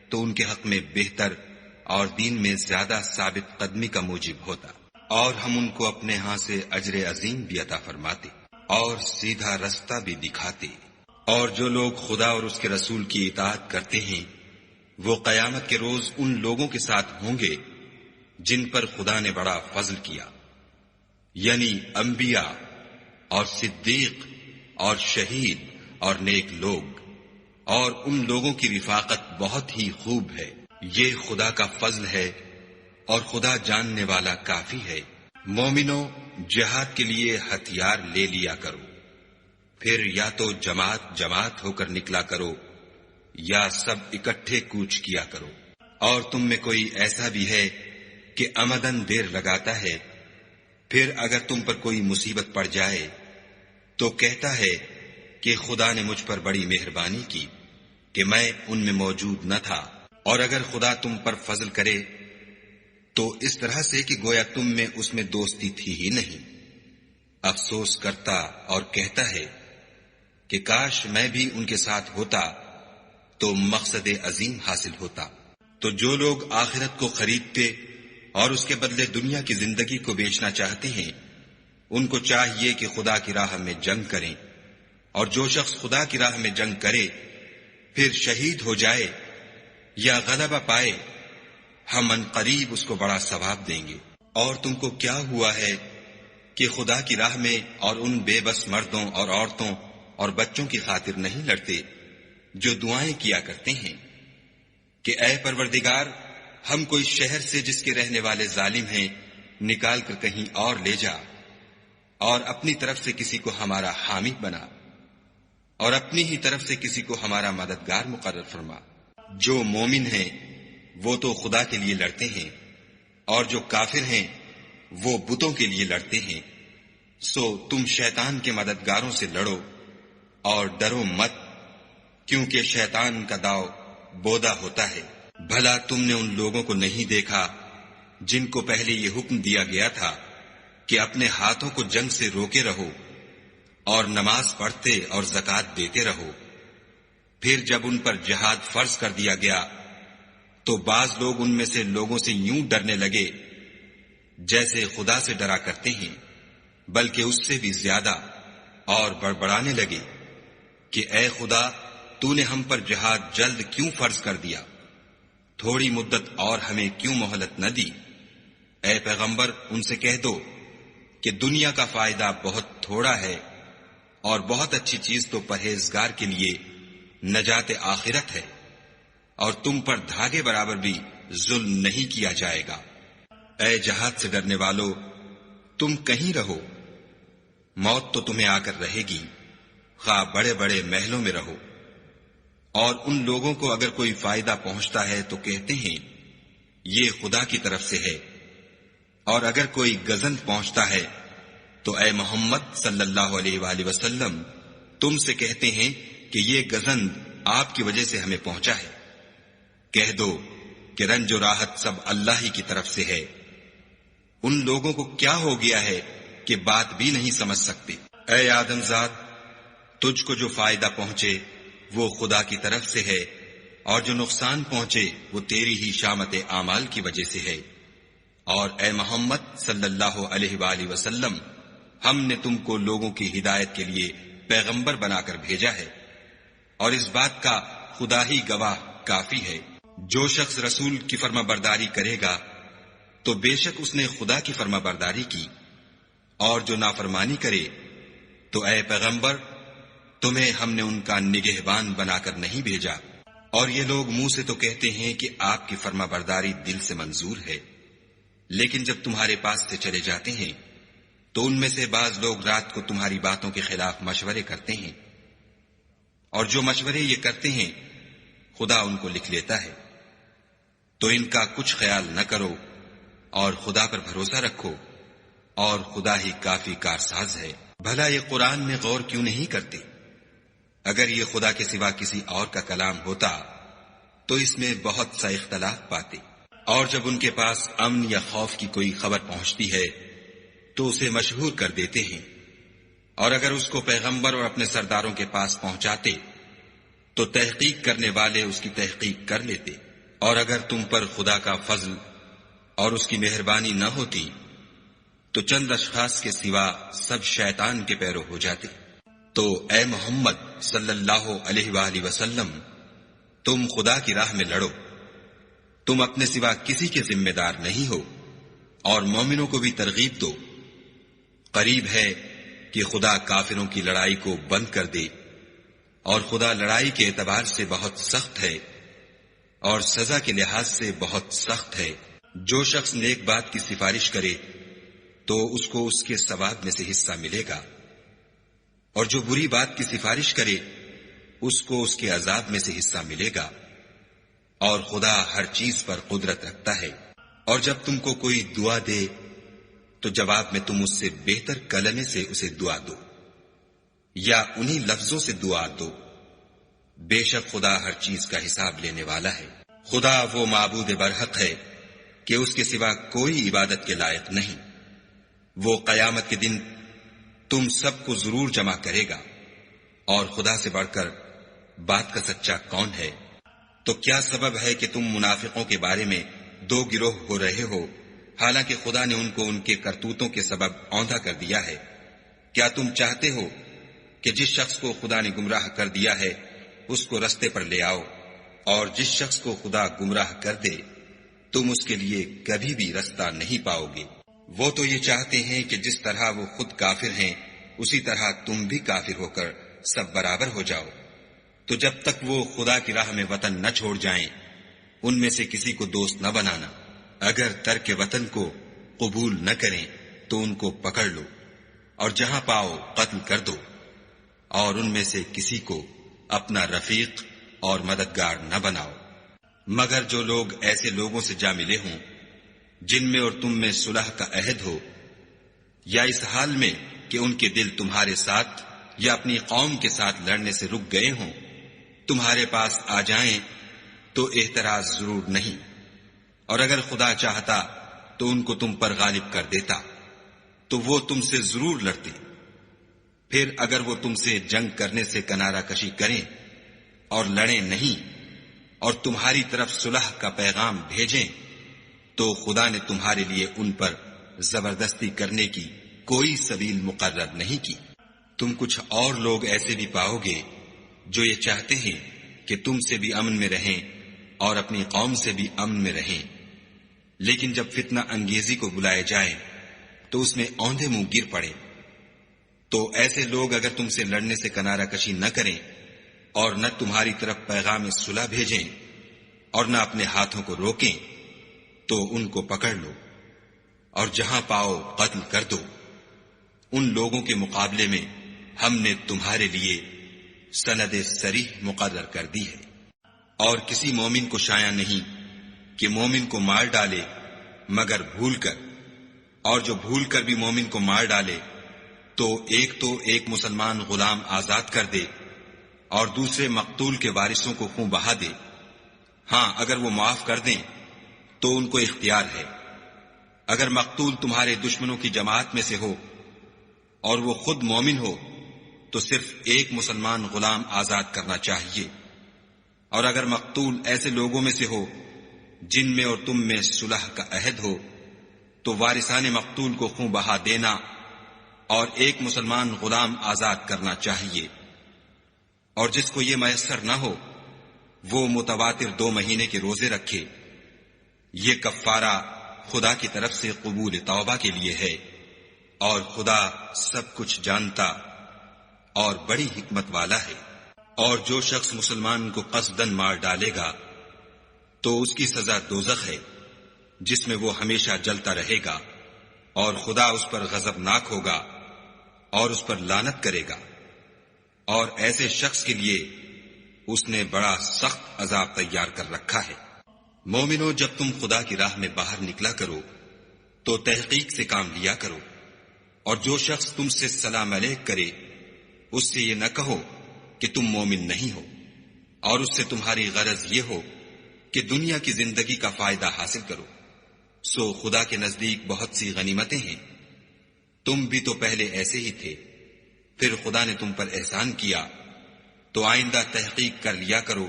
تو ان کے حق میں بہتر اور دین میں زیادہ ثابت قدمی کا موجب ہوتا، اور ہم ان کو اپنے ہاں سے اجر عظیم بھی عطا فرماتے اور سیدھا رستہ بھی دکھاتے۔ اور جو لوگ خدا اور اس کے رسول کی اطاعت کرتے ہیں وہ قیامت کے روز ان لوگوں کے ساتھ ہوں گے جن پر خدا نے بڑا فضل کیا، یعنی انبیاء اور صدیق اور شہید اور نیک لوگ، اور ان لوگوں کی رفاقت بہت ہی خوب ہے۔ یہ خدا کا فضل ہے اور خدا جاننے والا کافی ہے۔ مومنوں، جہاد کے لیے ہتھیار لے لیا کرو، پھر یا تو جماعت جماعت ہو کر نکلا کرو یا سب اکٹھے کوچ کیا کرو۔ اور تم میں کوئی ایسا بھی ہے کہ عمدن دیر لگاتا ہے، پھر اگر تم پر کوئی مصیبت پڑ جائے تو کہتا ہے کہ خدا نے مجھ پر بڑی مہربانی کی کہ میں ان میں موجود نہ تھا۔ اور اگر خدا تم پر فضل کرے تو اس طرح سے کہ گویا تم میں اس میں دوستی تھی ہی نہیں، افسوس کرتا اور کہتا ہے کہ کاش میں بھی ان کے ساتھ ہوتا تو مقصد عظیم حاصل ہوتا۔ تو جو لوگ آخرت کو خریدتے اور اس کے بدلے دنیا کی زندگی کو بیچنا چاہتے ہیں ان کو چاہیے کہ خدا کی راہ میں جنگ کریں، اور جو شخص خدا کی راہ میں جنگ کرے پھر شہید ہو جائے یا غلبہ پائے ہم ان قریب اس کو بڑا ثواب دیں گے۔ اور تم کو کیا ہوا ہے کہ خدا کی راہ میں اور ان بے بس مردوں اور عورتوں اور بچوں کی خاطر نہیں لڑتے جو دعائیں کیا کرتے ہیں کہ اے پروردگار، ہم کوئی شہر سے جس کے رہنے والے ظالم ہیں نکال کر کہیں اور لے جا، اور اپنی طرف سے کسی کو ہمارا حامی بنا، اور اپنی ہی طرف سے کسی کو ہمارا مددگار مقرر فرما۔ جو مومن ہیں وہ تو خدا کے لیے لڑتے ہیں، اور جو کافر ہیں وہ بتوں کے لیے لڑتے ہیں۔ سو تم شیطان کے مددگاروں سے لڑو اور ڈرو مت، کیونکہ شیطان کا داؤ بودا ہوتا ہے۔ بھلا تم نے ان لوگوں کو نہیں دیکھا جن کو پہلے یہ حکم دیا گیا تھا کہ اپنے ہاتھوں کو جنگ سے روکے رہو اور نماز پڑھتے اور زکوٰۃ دیتے رہو، پھر جب ان پر جہاد فرض کر دیا گیا تو بعض لوگ ان میں سے لوگوں سے یوں ڈرنے لگے جیسے خدا سے ڈرا کرتے ہیں، بلکہ اس سے بھی زیادہ، اور بڑبڑانے لگے کہ اے خدا، تو نے ہم پر جہاد جلد کیوں فرض کر دیا؟ تھوڑی مدت اور ہمیں کیوں مہلت نہ دی؟ اے پیغمبر، ان سے کہہ دو کہ دنیا کا فائدہ بہت تھوڑا ہے اور بہت اچھی چیز تو پرہیزگار کے لیے نجات آخرت ہے، اور تم پر دھاگے برابر بھی ظلم نہیں کیا جائے گا۔ اے جہاد سے ڈرنے والو، تم کہیں رہو، موت تو تمہیں آ کر رہے گی، خواہ بڑے بڑے محلوں میں رہو۔ اور ان لوگوں کو اگر کوئی فائدہ پہنچتا ہے تو کہتے ہیں یہ خدا کی طرف سے ہے، اور اگر کوئی گزند پہنچتا ہے تو اے محمد صلی اللہ علیہ وآلہ وسلم تم سے کہتے ہیں کہ یہ گزند آپ کی وجہ سے ہمیں پہنچا ہے۔ کہہ دو کہ رنج و راحت سب اللہ ہی کی طرف سے ہے۔ ان لوگوں کو کیا ہو گیا ہے کہ بات بھی نہیں سمجھ سکتے۔ اے آدم زاد، تجھ کو جو فائدہ پہنچے وہ خدا کی طرف سے ہے، اور جو نقصان پہنچے وہ تیری ہی شامت اعمال کی وجہ سے ہے۔ اور اے محمد صلی اللہ علیہ وآلہ وسلم، ہم نے تم کو لوگوں کی ہدایت کے لیے پیغمبر بنا کر بھیجا ہے، اور اس بات کا خدا ہی گواہ کافی ہے۔ جو شخص رسول کی فرما برداری کرے گا تو بے شک اس نے خدا کی فرما برداری کی، اور جو نافرمانی کرے تو اے پیغمبر تمہیں ہم نے ان کا نگہبان بنا کر نہیں بھیجا۔ اور یہ لوگ منہ سے تو کہتے ہیں کہ آپ کی فرما برداری دل سے منظور ہے، لیکن جب تمہارے پاس سے چلے جاتے ہیں تو ان میں سے بعض لوگ رات کو تمہاری باتوں کے خلاف مشورے کرتے ہیں، اور جو مشورے یہ کرتے ہیں خدا ان کو لکھ لیتا ہے۔ تو ان کا کچھ خیال نہ کرو اور خدا پر بھروسہ رکھو، اور خدا ہی کافی کارساز ہے۔ بھلا یہ قرآن میں غور کیوں نہیں کرتے؟ اگر یہ خدا کے سوا کسی اور کا کلام ہوتا تو اس میں بہت سا اختلاف پاتے۔ اور جب ان کے پاس امن یا خوف کی کوئی خبر پہنچتی ہے تو اسے مشہور کر دیتے ہیں، اور اگر اس کو پیغمبر اور اپنے سرداروں کے پاس پہنچاتے تو تحقیق کرنے والے اس کی تحقیق کر لیتے۔ اور اگر تم پر خدا کا فضل اور اس کی مہربانی نہ ہوتی تو چند اشخاص کے سوا سب شیطان کے پیرو ہو جاتے۔ تو اے محمد صلی اللہ علیہ وآلہ وسلم، تم خدا کی راہ میں لڑو، تم اپنے سوا کسی کے ذمہ دار نہیں ہو، اور مومنوں کو بھی ترغیب دو۔ قریب ہے کہ خدا کافروں کی لڑائی کو بند کر دے، اور خدا لڑائی کے اعتبار سے بہت سخت ہے اور سزا کے لحاظ سے بہت سخت ہے۔ جو شخص نیک بات کی سفارش کرے تو اس کو اس کے ثواب میں سے حصہ ملے گا، اور جو بری بات کی سفارش کرے اس کو اس کے عذاب میں سے حصہ ملے گا، اور خدا ہر چیز پر قدرت رکھتا ہے۔ اور جب تم کو کوئی دعا دے تو جواب میں تم اس سے بہتر کلمے سے اسے دعا دو، یا انہی لفظوں سے دعا دو۔ بے شک خدا ہر چیز کا حساب لینے والا ہے۔ خدا وہ معبود برحق ہے کہ اس کے سوا کوئی عبادت کے لائق نہیں۔ وہ قیامت کے دن تم سب کو ضرور جمع کرے گا، اور خدا سے بڑھ کر بات کا سچا کون ہے؟ تو کیا سبب ہے کہ تم منافقوں کے بارے میں دو گروہ ہو رہے ہو، حالانکہ خدا نے ان کو ان کے کرتوتوں کے سبب اوندھا کر دیا ہے؟ کیا تم چاہتے ہو کہ جس شخص کو خدا نے گمراہ کر دیا ہے اس کو رستے پر لے آؤ، اور جس شخص کو خدا گمراہ کر دے تم اس کے لیے کبھی بھی رستہ نہیں پاؤ گے؟ وہ تو یہ چاہتے ہیں کہ جس طرح وہ خود کافر ہیں اسی طرح تم بھی کافر ہو کر سب برابر ہو جاؤ۔ تو جب تک وہ خدا کی راہ میں وطن نہ چھوڑ جائیں ان میں سے کسی کو دوست نہ بنانا۔ اگر ترک وطن کو قبول نہ کریں تو ان کو پکڑ لو، اور جہاں پاؤ قتل کر دو، اور ان میں سے کسی کو اپنا رفیق اور مددگار نہ بناؤ، مگر جو لوگ ایسے لوگوں سے جا ملے ہوں جن میں اور تم میں صلح کا عہد ہو، یا اس حال میں کہ ان کے دل تمہارے ساتھ یا اپنی قوم کے ساتھ لڑنے سے رک گئے ہوں، تمہارے پاس آ جائیں تو اعتراض ضرور نہیں، اور اگر خدا چاہتا تو ان کو تم پر غالب کر دیتا تو وہ تم سے ضرور لڑتے۔ پھر اگر وہ تم سے جنگ کرنے سے کنارہ کشی کریں اور لڑیں نہیں اور تمہاری طرف صلح کا پیغام بھیجیں تو خدا نے تمہارے لیے ان پر زبردستی کرنے کی کوئی سبیل مقرر نہیں کی۔ تم کچھ اور لوگ ایسے بھی پاؤ گے جو یہ چاہتے ہیں کہ تم سے بھی امن میں رہیں اور اپنی قوم سے بھی امن میں رہیں، لیکن جب فتنہ انگیزی کو بلائے جائے تو اس میں اوندھے منہ گر پڑے۔ تو ایسے لوگ اگر تم سے لڑنے سے کنارہ کشی نہ کریں اور نہ تمہاری طرف پیغام صلح بھیجیں اور نہ اپنے ہاتھوں کو روکیں تو ان کو پکڑ لو، اور جہاں پاؤ قتل کر دو۔ ان لوگوں کے مقابلے میں ہم نے تمہارے لیے سند صریح مقرر کر دی ہے، اور کسی مومن کو شایع نہیں کہ مومن کو مار ڈالے مگر بھول کر، اور جو بھول کر بھی مومن کو مار ڈالے تو ایک مسلمان غلام آزاد کر دے، اور دوسرے مقتول کے وارثوں کو خون بہا دے. ہاں اگر وہ معاف کر دیں تو ان کو اختیار ہے. اگر مقتول تمہارے دشمنوں کی جماعت میں سے ہو اور وہ خود مومن ہو تو صرف ایک مسلمان غلام آزاد کرنا چاہیے. اور اگر مقتول ایسے لوگوں میں سے ہو جن میں اور تم میں صلح کا عہد ہو تو وارثان مقتول کو خون بہا دینا اور ایک مسلمان غلام آزاد کرنا چاہیے. اور جس کو یہ میسر نہ ہو وہ متواتر 2 مہینے کے روزے رکھے. یہ کفارہ خدا کی طرف سے قبول توبہ کے لیے ہے، اور خدا سب کچھ جانتا اور بڑی حکمت والا ہے. اور جو شخص مسلمان کو قصدن مار ڈالے گا تو اس کی سزا دوزخ ہے جس میں وہ ہمیشہ جلتا رہے گا، اور خدا اس پر غضبناک ہوگا اور اس پر لعنت کرے گا. اور ایسے شخص کے لیے اس نے بڑا سخت عذاب تیار کر رکھا ہے. مومنو، جب تم خدا کی راہ میں باہر نکلا کرو تو تحقیق سے کام لیا کرو. اور جو شخص تم سے سلام علیک کرے اس سے یہ نہ کہو کہ تم مومن نہیں ہو، اور اس سے تمہاری غرض یہ ہو کہ دنیا کی زندگی کا فائدہ حاصل کرو. سو خدا کے نزدیک بہت سی غنیمتیں ہیں. تم بھی تو پہلے ایسے ہی تھے، پھر خدا نے تم پر احسان کیا تو آئندہ تحقیق کر لیا کرو.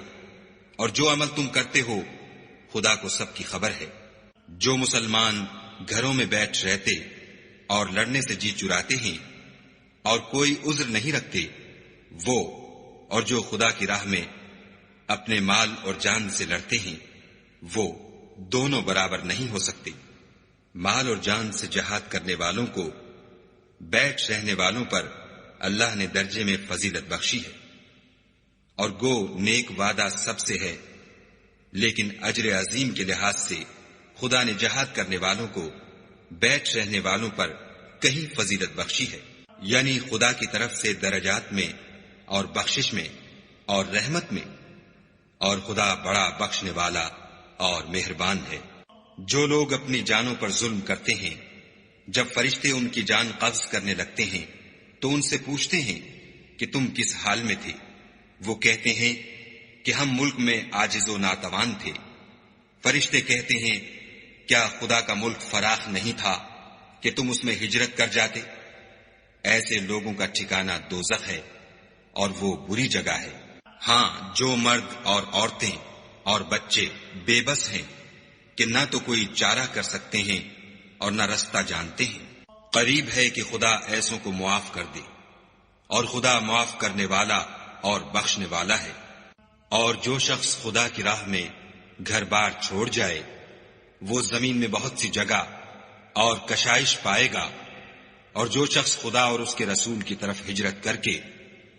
اور جو عمل تم کرتے ہو خدا کو سب کی خبر ہے. جو مسلمان گھروں میں بیٹھ رہتے اور لڑنے سے جی چراتے ہیں اور کوئی عذر نہیں رکھتے، وہ اور جو خدا کی راہ میں اپنے مال اور جان سے لڑتے ہیں وہ دونوں برابر نہیں ہو سکتے. مال اور جان سے جہاد کرنے والوں کو بیٹھ رہنے والوں پر اللہ نے درجے میں فضیلت بخشی ہے. اور گو نیک وعدہ سب سے ہے، لیکن اجر عظیم کے لحاظ سے خدا نے جہاد کرنے والوں کو بیٹھ رہنے والوں پر کہیں فضیلت بخشی ہے. یعنی خدا کی طرف سے درجات میں اور بخشش میں اور رحمت میں. اور خدا بڑا بخشنے والا اور مہربان ہے. جو لوگ اپنی جانوں پر ظلم کرتے ہیں جب فرشتے ان کی جان قبض کرنے لگتے ہیں تو ان سے پوچھتے ہیں کہ تم کس حال میں تھے. وہ کہتے ہیں کہ ہم ملک میں عاجز و ناتوان تھے. فرشتے کہتے ہیں کیا خدا کا ملک فراخ نہیں تھا کہ تم اس میں ہجرت کر جاتے؟ ایسے لوگوں کا ٹھکانہ دوزخ ہے اور وہ بری جگہ ہے. ہاں جو مرد اور عورتیں اور بچے بے بس ہیں کہ نہ تو کوئی چارہ کر سکتے ہیں اور نہ رستہ جانتے ہیں، قریب ہے کہ خدا ایسوں کو معاف کر دے، اور خدا معاف کرنے والا اور بخشنے والا ہے. اور جو شخص خدا کی راہ میں گھر بار چھوڑ جائے وہ زمین میں بہت سی جگہ اور کشائش پائے گا. اور جو شخص خدا اور اس کے رسول کی طرف ہجرت کر کے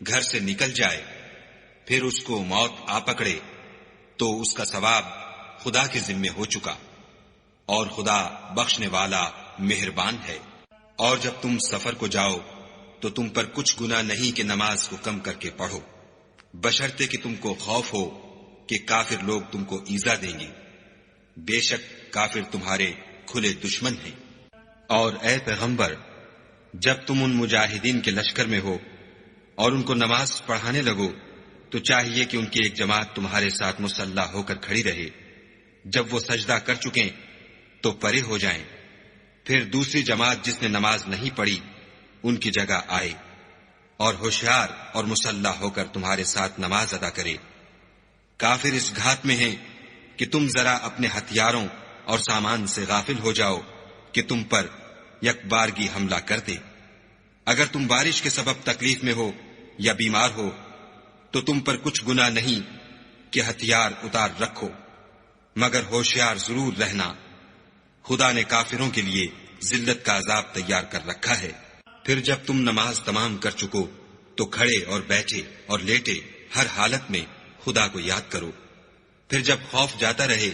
گھر سے نکل جائے پھر اس کو موت آ پکڑے تو اس کا ثواب خدا کے ذمے ہو چکا، اور خدا بخشنے والا مہربان ہے. اور جب تم سفر کو جاؤ تو تم پر کچھ گناہ نہیں کہ نماز کو کم کر کے پڑھو، بشرطے کہ تم کو خوف ہو کہ کافر لوگ تم کو ایذا دیں گے. بے شک کافر تمہارے کھلے دشمن ہیں. اور اے پیغمبر، جب تم ان مجاہدین کے لشکر میں ہو اور ان کو نماز پڑھانے لگو تو چاہیے کہ ان کی ایک جماعت تمہارے ساتھ مسلح ہو کر کھڑی رہے. جب وہ سجدہ کر چکیں تو پرے ہو جائیں، پھر دوسری جماعت جس نے نماز نہیں پڑھی ان کی جگہ آئے اور ہوشیار اور مسلح ہو کر تمہارے ساتھ نماز ادا کرے. کافر اس گھات میں ہیں کہ تم ذرا اپنے ہتھیاروں اور سامان سے غافل ہو جاؤ کہ تم پر یک بارگی حملہ کر دے. اگر تم بارش کے سبب تکلیف میں ہو یا بیمار ہو تو تم پر کچھ گناہ نہیں کہ ہتھیار اتار رکھو، مگر ہوشیار ضرور رہنا. خدا نے کافروں کے لیے ذلت کا عذاب تیار کر رکھا ہے. پھر جب تم نماز تمام کر چکو تو کھڑے اور بیٹھے اور لیٹے ہر حالت میں خدا کو یاد کرو. پھر جب خوف جاتا رہے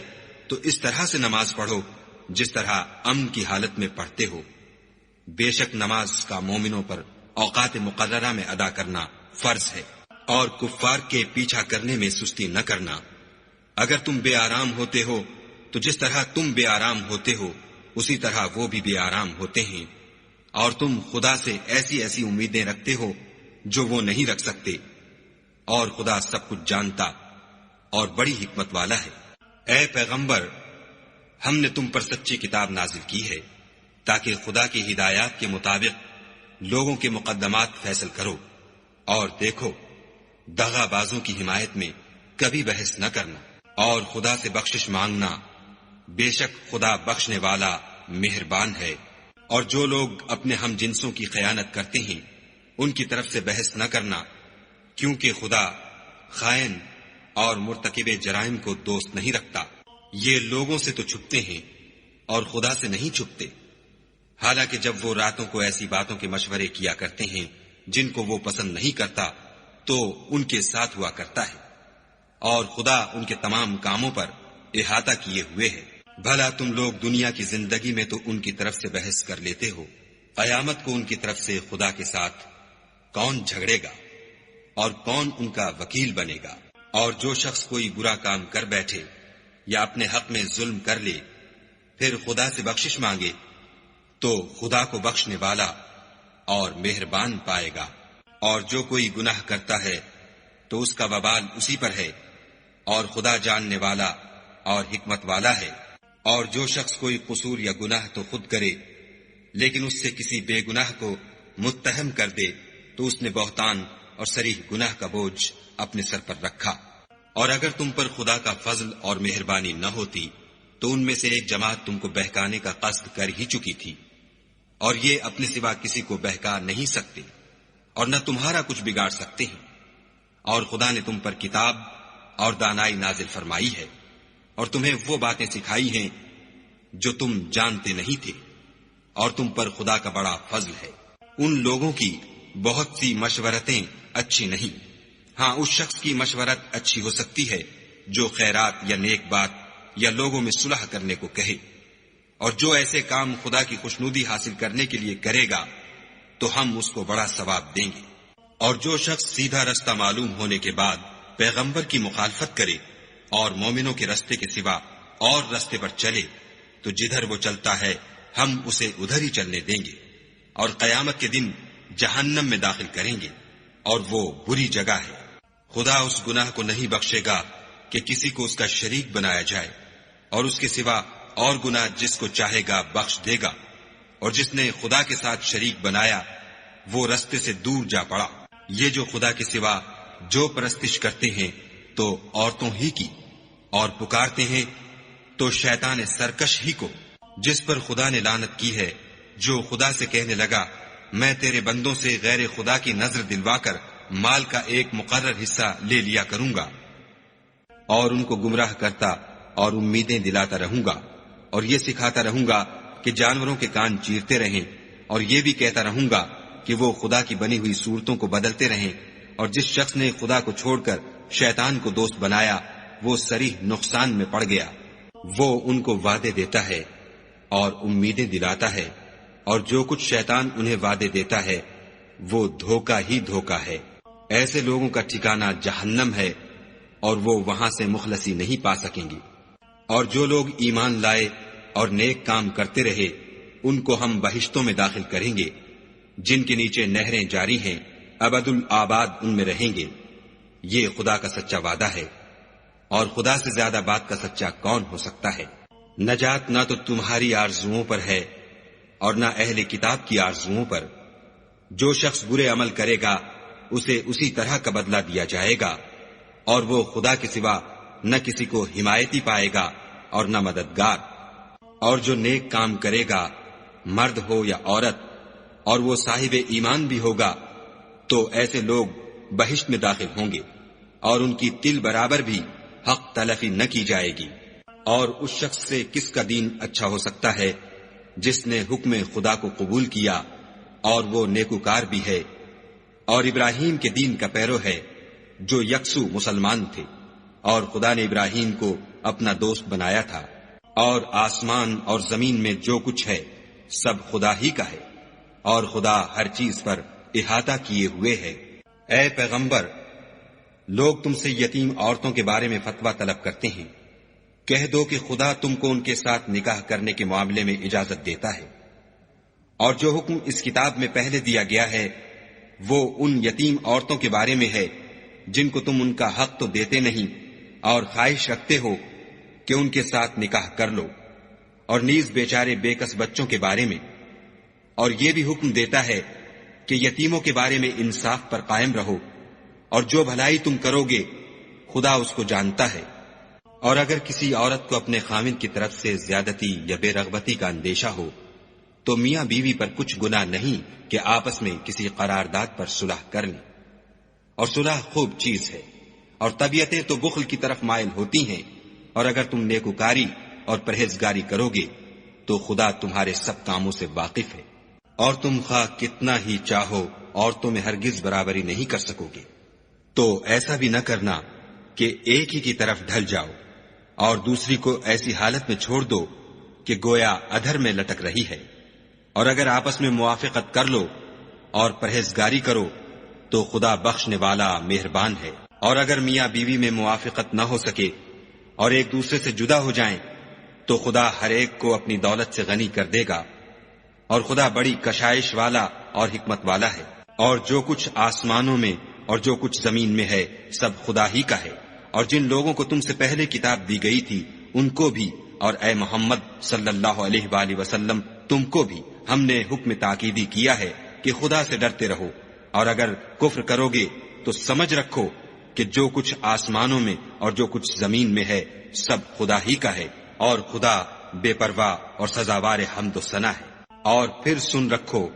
تو اس طرح سے نماز پڑھو جس طرح امن کی حالت میں پڑھتے ہو. بے شک نماز کا مومنوں پر اوقات مقررہ میں ادا کرنا فرض ہے، اور کفار کے پیچھا کرنے میں سستی نہ کرنا. اگر تم بے آرام ہوتے ہو تو جس طرح تم بے آرام ہوتے ہو اسی طرح وہ بھی بے آرام ہوتے ہیں. اور تم خدا سے ایسی ایسی امیدیں رکھتے ہو جو وہ نہیں رکھ سکتے. اور خدا سب کچھ جانتا اور بڑی حکمت والا ہے۔ اے پیغمبر، ہم نے تم پر سچی کتاب نازل کی ہے تاکہ خدا کی ہدایات کے مطابق لوگوں کے مقدمات فیصل کرو، اور دیکھو دغا بازوں کی حمایت میں کبھی بحث نہ کرنا، اور خدا سے بخشش مانگنا، بے شک خدا بخشنے والا مہربان ہے۔ اور جو لوگ اپنے ہم جنسوں کی خیانت کرتے ہیں ان کی طرف سے بحث نہ کرنا، کیونکہ خدا خائن اور مرتکب جرائم کو دوست نہیں رکھتا۔ یہ لوگوں سے تو چھپتے ہیں اور خدا سے نہیں چھپتے، حالانکہ جب وہ راتوں کو ایسی باتوں کے مشورے کیا کرتے ہیں جن کو وہ پسند نہیں کرتا تو ان کے ساتھ ہوا کرتا ہے، اور خدا ان کے تمام کاموں پر احاطہ کیے ہوئے ہے۔ بھلا تم لوگ دنیا کی زندگی میں تو ان کی طرف سے بحث کر لیتے ہو، قیامت کو ان کی طرف سے خدا کے ساتھ کون جھگڑے گا اور کون ان کا وکیل بنے گا؟ اور جو شخص کوئی برا کام کر بیٹھے یا اپنے حق میں ظلم کر لے پھر خدا سے بخشش مانگے تو خدا کو بخشنے والا اور مہربان پائے گا، اور جو کوئی گناہ کرتا ہے تو اس کا وبال اسی پر ہے، اور خدا جاننے والا اور حکمت والا ہے۔ اور جو شخص کوئی قصور یا گناہ تو خود کرے لیکن اس سے کسی بے گناہ کو متہم کر دے تو اس نے بہتان اور صریح گناہ کا بوجھ اپنے سر پر رکھا۔ اور اگر تم پر خدا کا فضل اور مہربانی نہ ہوتی تو ان میں سے ایک جماعت تم کو بہکانے کا قصد کر ہی چکی تھی، اور یہ اپنے سوا کسی کو بہکا نہیں سکتے اور نہ تمہارا کچھ بگاڑ سکتے ہیں۔ اور خدا نے تم پر کتاب اور دانائی نازل فرمائی ہے اور تمہیں وہ باتیں سکھائی ہیں جو تم جانتے نہیں تھے، اور تم پر خدا کا بڑا فضل ہے۔ ان لوگوں کی بہت سی مشورتیں اچھی نہیں، ہاں اس شخص کی مشورت اچھی ہو سکتی ہے جو خیرات یا نیک بات یا لوگوں میں صلح کرنے کو کہے، اور جو ایسے کام خدا کی خوشنودی حاصل کرنے کے لیے کرے گا تو ہم اس کو بڑا ثواب دیں گے۔ اور جو شخص سیدھا رستہ معلوم ہونے کے بعد پیغمبر کی مخالفت کرے اور مومنوں کے رستے کے سوا اور رستے پر چلے تو جدھر وہ چلتا ہے ہم اسے ادھر ہی چلنے دیں گے، اور قیامت کے دن جہنم میں داخل کریں گے، اور وہ بری جگہ ہے۔ خدا اس گناہ کو نہیں بخشے گا کہ کسی کو اس کا شریک بنایا جائے، اور اس کے سوا اور گناہ جس کو چاہے گا بخش دے گا، اور جس نے خدا کے ساتھ شریک بنایا وہ رستے سے دور جا پڑا۔ یہ جو خدا کے سوا جو پرستش کرتے ہیں تو عورتوں ہی کی، اور پکارتے ہیں تو شیطان سرکش ہی کو، جس پر خدا نے لعنت کی ہے، جو خدا سے کہنے لگا میں تیرے بندوں سے غیر خدا کی نظر دلوا کر مال کا ایک مقرر حصہ لے لیا کروں گا، اور ان کو گمراہ کرتا اور امیدیں دلاتا رہوں گا، اور یہ سکھاتا رہوں گا کہ جانوروں کے کان چیرتے رہیں، اور یہ بھی کہتا رہوں گا کہ وہ خدا کی بنی ہوئی صورتوں کو بدلتے رہیں، اور جس شخص نے خدا کو چھوڑ کر شیطان کو دوست بنایا وہ صریح نقصان میں پڑ گیا۔ وہ ان کو وعدے دیتا ہے اور امیدیں دلاتا ہے، اور جو کچھ شیطان انہیں وعدے دیتا ہے وہ دھوکہ ہی دھوکہ ہے۔ ایسے لوگوں کا ٹھکانہ جہنم ہے اور وہ وہاں سے مخلصی نہیں پا سکیں گے۔ اور جو لوگ ایمان لائے اور نیک کام کرتے رہے ان کو ہم بہشتوں میں داخل کریں گے جن کے نیچے نہریں جاری ہیں، ابد الآباد ان میں رہیں گے۔ یہ خدا کا سچا وعدہ ہے، اور خدا سے زیادہ بات کا سچا کون ہو سکتا ہے؟ نجات نہ تو تمہاری آرزوؤں پر ہے اور نہ اہل کتاب کی آرزوؤں پر۔ جو شخص برے عمل کرے گا اسے اسی طرح کا بدلہ دیا جائے گا، اور وہ خدا کے سوا نہ کسی کو حمایتی پائے گا اور نہ مددگار۔ اور جو نیک کام کرے گا مرد ہو یا عورت اور وہ صاحب ایمان بھی ہوگا تو ایسے لوگ بہشت میں داخل ہوں گے، اور ان کی تل برابر بھی حق تلفی نہ کی جائے گی۔ اور اس شخص سے کس کا دین اچھا ہو سکتا ہے جس نے حکم خدا کو قبول کیا اور وہ نیکوکار بھی ہے، اور ابراہیم کے دین کا پیرو ہے جو یکسو مسلمان تھے، اور خدا نے ابراہیم کو اپنا دوست بنایا تھا۔ اور آسمان اور زمین میں جو کچھ ہے سب خدا ہی کا ہے، اور خدا ہر چیز پر احاطہ کیے ہوئے ہے۔ اے پیغمبر، لوگ تم سے یتیم عورتوں کے بارے میں فتویٰ طلب کرتے ہیں، کہہ دو کہ خدا تم کو ان کے ساتھ نکاح کرنے کے معاملے میں اجازت دیتا ہے، اور جو حکم اس کتاب میں پہلے دیا گیا ہے وہ ان یتیم عورتوں کے بارے میں ہے جن کو تم ان کا حق تو دیتے نہیں اور خواہش رکھتے ہو کہ ان کے ساتھ نکاح کر لو، اور نیز بیچارے بے کس بچوں کے بارے میں، اور یہ بھی حکم دیتا ہے کہ یتیموں کے بارے میں انصاف پر قائم رہو، اور جو بھلائی تم کرو گے خدا اس کو جانتا ہے۔ اور اگر کسی عورت کو اپنے خاوند کی طرف سے زیادتی یا بے رغبتی کا اندیشہ ہو تو میاں بیوی پر کچھ گناہ نہیں کہ آپس میں کسی قرارداد پر صلح کر لیں، اور صلح خوب چیز ہے، اور طبیعتیں تو بخل کی طرف مائل ہوتی ہیں، اور اگر تم نیکوکاری اور پرہیزگاری کرو گے تو خدا تمہارے سب کاموں سے واقف ہے، اور تم خواہ کتنا ہی چاہو عورتوں میں ہرگز برابری نہیں کر سکو گے۔ تو ایسا بھی نہ کرنا کہ ایک ہی کی طرف ڈھل جاؤ اور دوسری کو ایسی حالت میں چھوڑ دو کہ گویا ادھر میں لٹک رہی ہے، اور اگر آپس میں موافقت کر لو اور پرہیزگاری کرو تو خدا بخشنے والا مہربان ہے۔ اور اگر میاں بیوی میں موافقت نہ ہو سکے اور ایک دوسرے سے جدا ہو جائیں تو خدا ہر ایک کو اپنی دولت سے غنی کر دے گا، اور خدا بڑی کشائش والا اور حکمت والا ہے۔ اور جو کچھ آسمانوں میں اور جو کچھ زمین میں ہے سب خدا ہی کا ہے، اور جن لوگوں کو تم سے پہلے کتاب دی گئی تھی ان کو بھی، اور اے محمد صلی اللہ علیہ وآلہ وسلم تم کو بھی ہم نے حکم تاکیدی کیا ہے کہ خدا سے ڈرتے رہو، اور اگر کفر کرو گے تو سمجھ رکھو کہ جو کچھ آسمانوں میں اور جو کچھ زمین میں ہے سب خدا ہی کا ہے، اور خدا بے پرواہ اور سزاوار حمد و ثنا ہے۔ اور پھر سن رکھو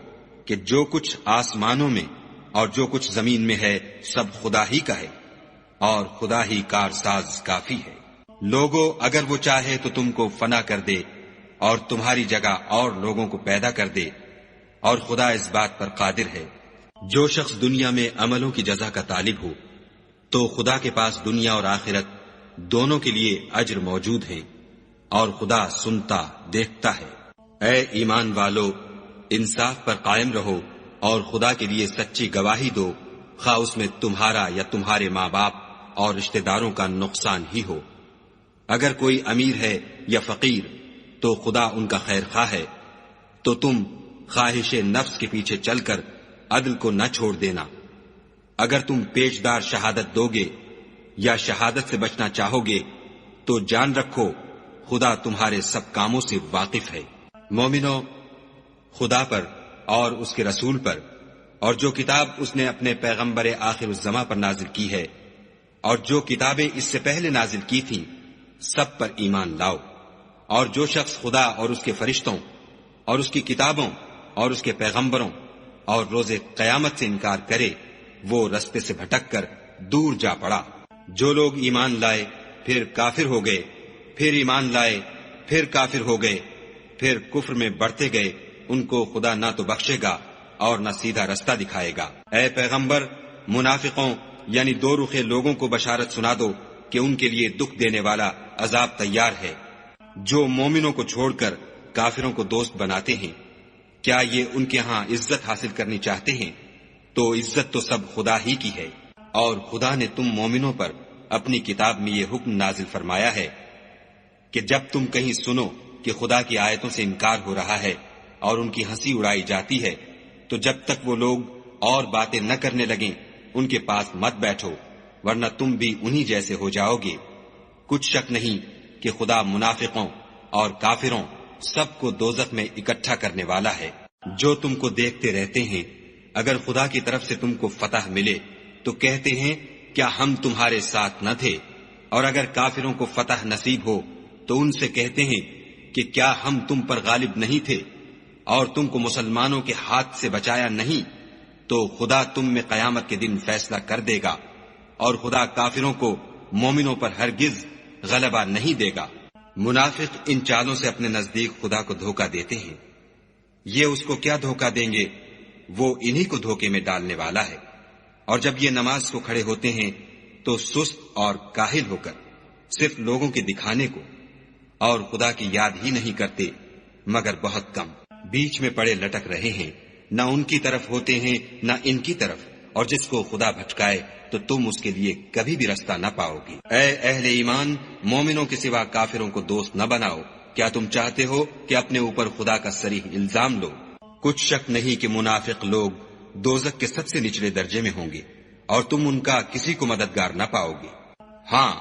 کہ جو کچھ آسمانوں میں اور جو کچھ زمین میں ہے سب خدا ہی کا ہے، اور خدا ہی کارساز کافی ہے۔ لوگو اگر وہ چاہے تو تم کو فنا کر دے اور تمہاری جگہ اور لوگوں کو پیدا کر دے، اور خدا اس بات پر قادر ہے۔ جو شخص دنیا میں عملوں کی جزا کا طالب ہو تو خدا کے پاس دنیا اور آخرت دونوں کے لیے اجر موجود ہے، اور خدا سنتا دیکھتا ہے۔ اے ایمان والو، انصاف پر قائم رہو اور خدا کے لیے سچی گواہی دو، خواہ اس میں تمہارا یا تمہارے ماں باپ اور رشتہ داروں کا نقصان ہی ہو۔ اگر کوئی امیر ہے یا فقیر تو خدا ان کا خیر خواہ ہے، تو تم خواہش نفس کے پیچھے چل کر عدل کو نہ چھوڑ دینا۔ اگر تم پیشدار شہادت دو گے یا شہادت سے بچنا چاہو گے تو جان رکھو خدا تمہارے سب کاموں سے واقف ہے۔ مومنو، خدا پر اور اس کے رسول پر اور جو کتاب اس نے اپنے پیغمبر آخر الزماں پر نازل کی ہے اور جو کتابیں اس سے پہلے نازل کی تھیں سب پر ایمان لاؤ۔ اور جو شخص خدا اور اس کے فرشتوں اور اس کی کتابوں اور اس کے پیغمبروں اور روز قیامت سے انکار کرے وہ رستے سے بھٹک کر دور جا پڑا۔ جو لوگ ایمان لائے پھر کافر ہو گئے، پھر ایمان لائے پھر کافر ہو گئے، پھر کفر میں بڑھتے گئے، ان کو خدا نہ تو بخشے گا اور نہ سیدھا رستہ دکھائے گا۔ اے پیغمبر، منافقوں یعنی دو رخے لوگوں کو بشارت سنا دو کہ ان کے لیے دکھ دینے والا عذاب تیار ہے۔ جو مومنوں کو چھوڑ کر کافروں کو دوست بناتے ہیں، کیا یہ ان کے ہاں عزت حاصل کرنی چاہتے ہیں؟ تو عزت تو سب خدا ہی کی ہے۔ اور خدا نے تم مومنوں پر اپنی کتاب میں یہ حکم نازل فرمایا ہے کہ جب تم کہیں سنو کہ خدا کی آیتوں سے انکار ہو رہا ہے اور ان کی ہنسی اڑائی جاتی ہے تو جب تک وہ لوگ اور باتیں نہ کرنے لگیں ان کے پاس مت بیٹھو، ورنہ تم بھی انہی جیسے ہو جاؤ گے۔ کچھ شک نہیں کہ خدا منافقوں اور کافروں سب کو دوزخ میں اکٹھا کرنے والا ہے۔ جو تم کو دیکھتے رہتے ہیں، اگر خدا کی طرف سے تم کو فتح ملے تو کہتے ہیں کیا ہم تمہارے ساتھ نہ تھے، اور اگر کافروں کو فتح نصیب ہو تو ان سے کہتے ہیں کہ کیا ہم تم پر غالب نہیں تھے اور تم کو مسلمانوں کے ہاتھ سے بچایا نہیں؟ تو خدا تم میں قیامت کے دن فیصلہ کر دے گا، اور خدا کافروں کو مومنوں پر ہرگز غلبہ نہیں دے گا۔ منافق ان چالوں سے اپنے نزدیک خدا کو دھوکہ دیتے ہیں۔ یہ اس کو کیا دھوکہ دیں گے؟ وہ انہی کو دھوکے میں ڈالنے والا ہے۔ اور جب یہ نماز کو کھڑے ہوتے ہیں تو سست اور کاہل ہو کر صرف لوگوں کے دکھانے کو اور خدا کی یاد ہی نہیں کرتے مگر بہت کم، بیچ میں پڑے لٹک رہے ہیں، نہ ان کی طرف ہوتے ہیں نہ ان کی طرف، اور جس کو خدا بھٹکائے تو تم اس کے لیے کبھی بھی رستہ نہ پاؤ گی۔ اے اہل ایمان، مومنوں کے سوا کافروں کو دوست نہ بناؤ۔ کیا تم چاہتے ہو کہ اپنے اوپر خدا کا صریح الزام لو؟ کچھ شک نہیں کہ منافق لوگ دوزخ کے سب سے نچلے درجے میں ہوں گے، اور تم ان کا کسی کو مددگار نہ پاؤ گے۔ ہاں،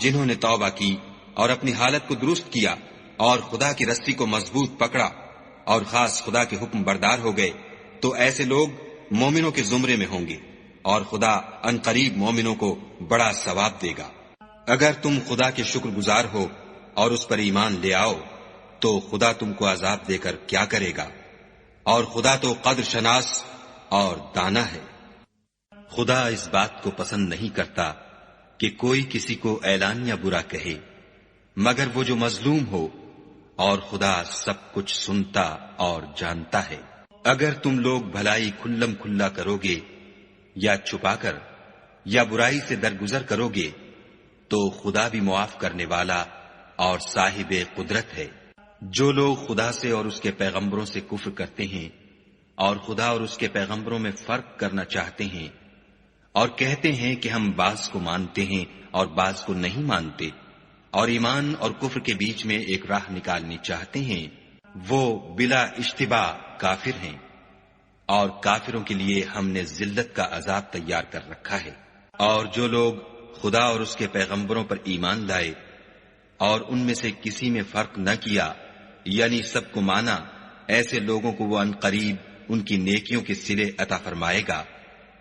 جنہوں نے توبہ کی اور اپنی حالت کو درست کیا اور خدا کی رسی کو مضبوط پکڑا اور خاص خدا کے حکم بردار ہو گئے، تو ایسے لوگ مومنوں کے زمرے میں ہوں گے، اور خدا ان قریب مومنوں کو بڑا ثواب دے گا۔ اگر تم خدا کے شکر گزار ہو اور اس پر ایمان لے آؤ تو خدا تم کو عذاب دے کر کیا کرے گا، اور خدا تو قدر شناس اور دانا ہے۔ خدا اس بات کو پسند نہیں کرتا کہ کوئی کسی کو اعلانیہ برا کہے مگر وہ جو مظلوم ہو، اور خدا سب کچھ سنتا اور جانتا ہے۔ اگر تم لوگ بھلائی کھلم کھلا کرو گے یا چھپا کر یا برائی سے درگزر کرو گے تو خدا بھی معاف کرنے والا اور صاحب قدرت ہے۔ جو لوگ خدا سے اور اس کے پیغمبروں سے کفر کرتے ہیں اور خدا اور اس کے پیغمبروں میں فرق کرنا چاہتے ہیں اور کہتے ہیں کہ ہم بعض کو مانتے ہیں اور بعض کو نہیں مانتے، اور ایمان اور کفر کے بیچ میں ایک راہ نکالنی چاہتے ہیں، وہ بلا اشتباہ کافر ہیں، اور کافروں کے لیے ہم نے ذلت کا عذاب تیار کر رکھا ہے۔ اور جو لوگ خدا اور اس کے پیغمبروں پر ایمان لائے اور ان میں سے کسی میں فرق نہ کیا، یعنی سب کو مانا، ایسے لوگوں کو وہ عنقریب ان کی نیکیوں کے صلے عطا فرمائے گا،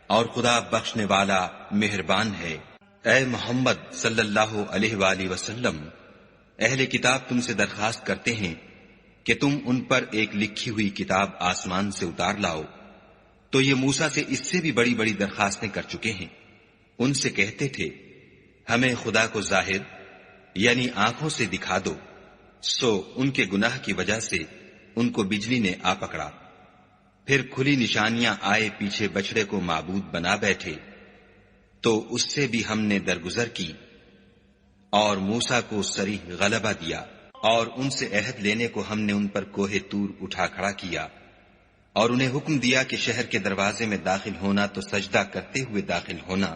اور خدا بخشنے والا مہربان ہے۔ اے محمد صلی اللہ علیہ وآلہ وسلم، اہل کتاب تم سے درخواست کرتے ہیں کہ تم ان پر ایک لکھی ہوئی کتاب آسمان سے اتار لاؤ، تو یہ موسیٰ سے اس سے بھی بڑی بڑی درخواستیں کر چکے ہیں۔ ان سے کہتے تھے ہمیں خدا کو ظاہر یعنی آنکھوں سے دکھا دو، سو ان کے گناہ کی وجہ سے ان کو بجلی نے آ پکڑا، پھر کھلی نشانیاں آئے پیچھے بچڑے کو معبود بنا بیٹھے، تو اس سے بھی ہم نے درگزر کی اور موسیٰ کو صریح غلبہ دیا، اور ان سے عہد لینے کو ہم نے ان پر کوہ طور اٹھا کھڑا کیا، اور انہیں حکم دیا کہ شہر کے دروازے میں داخل ہونا تو سجدہ کرتے ہوئے داخل ہونا،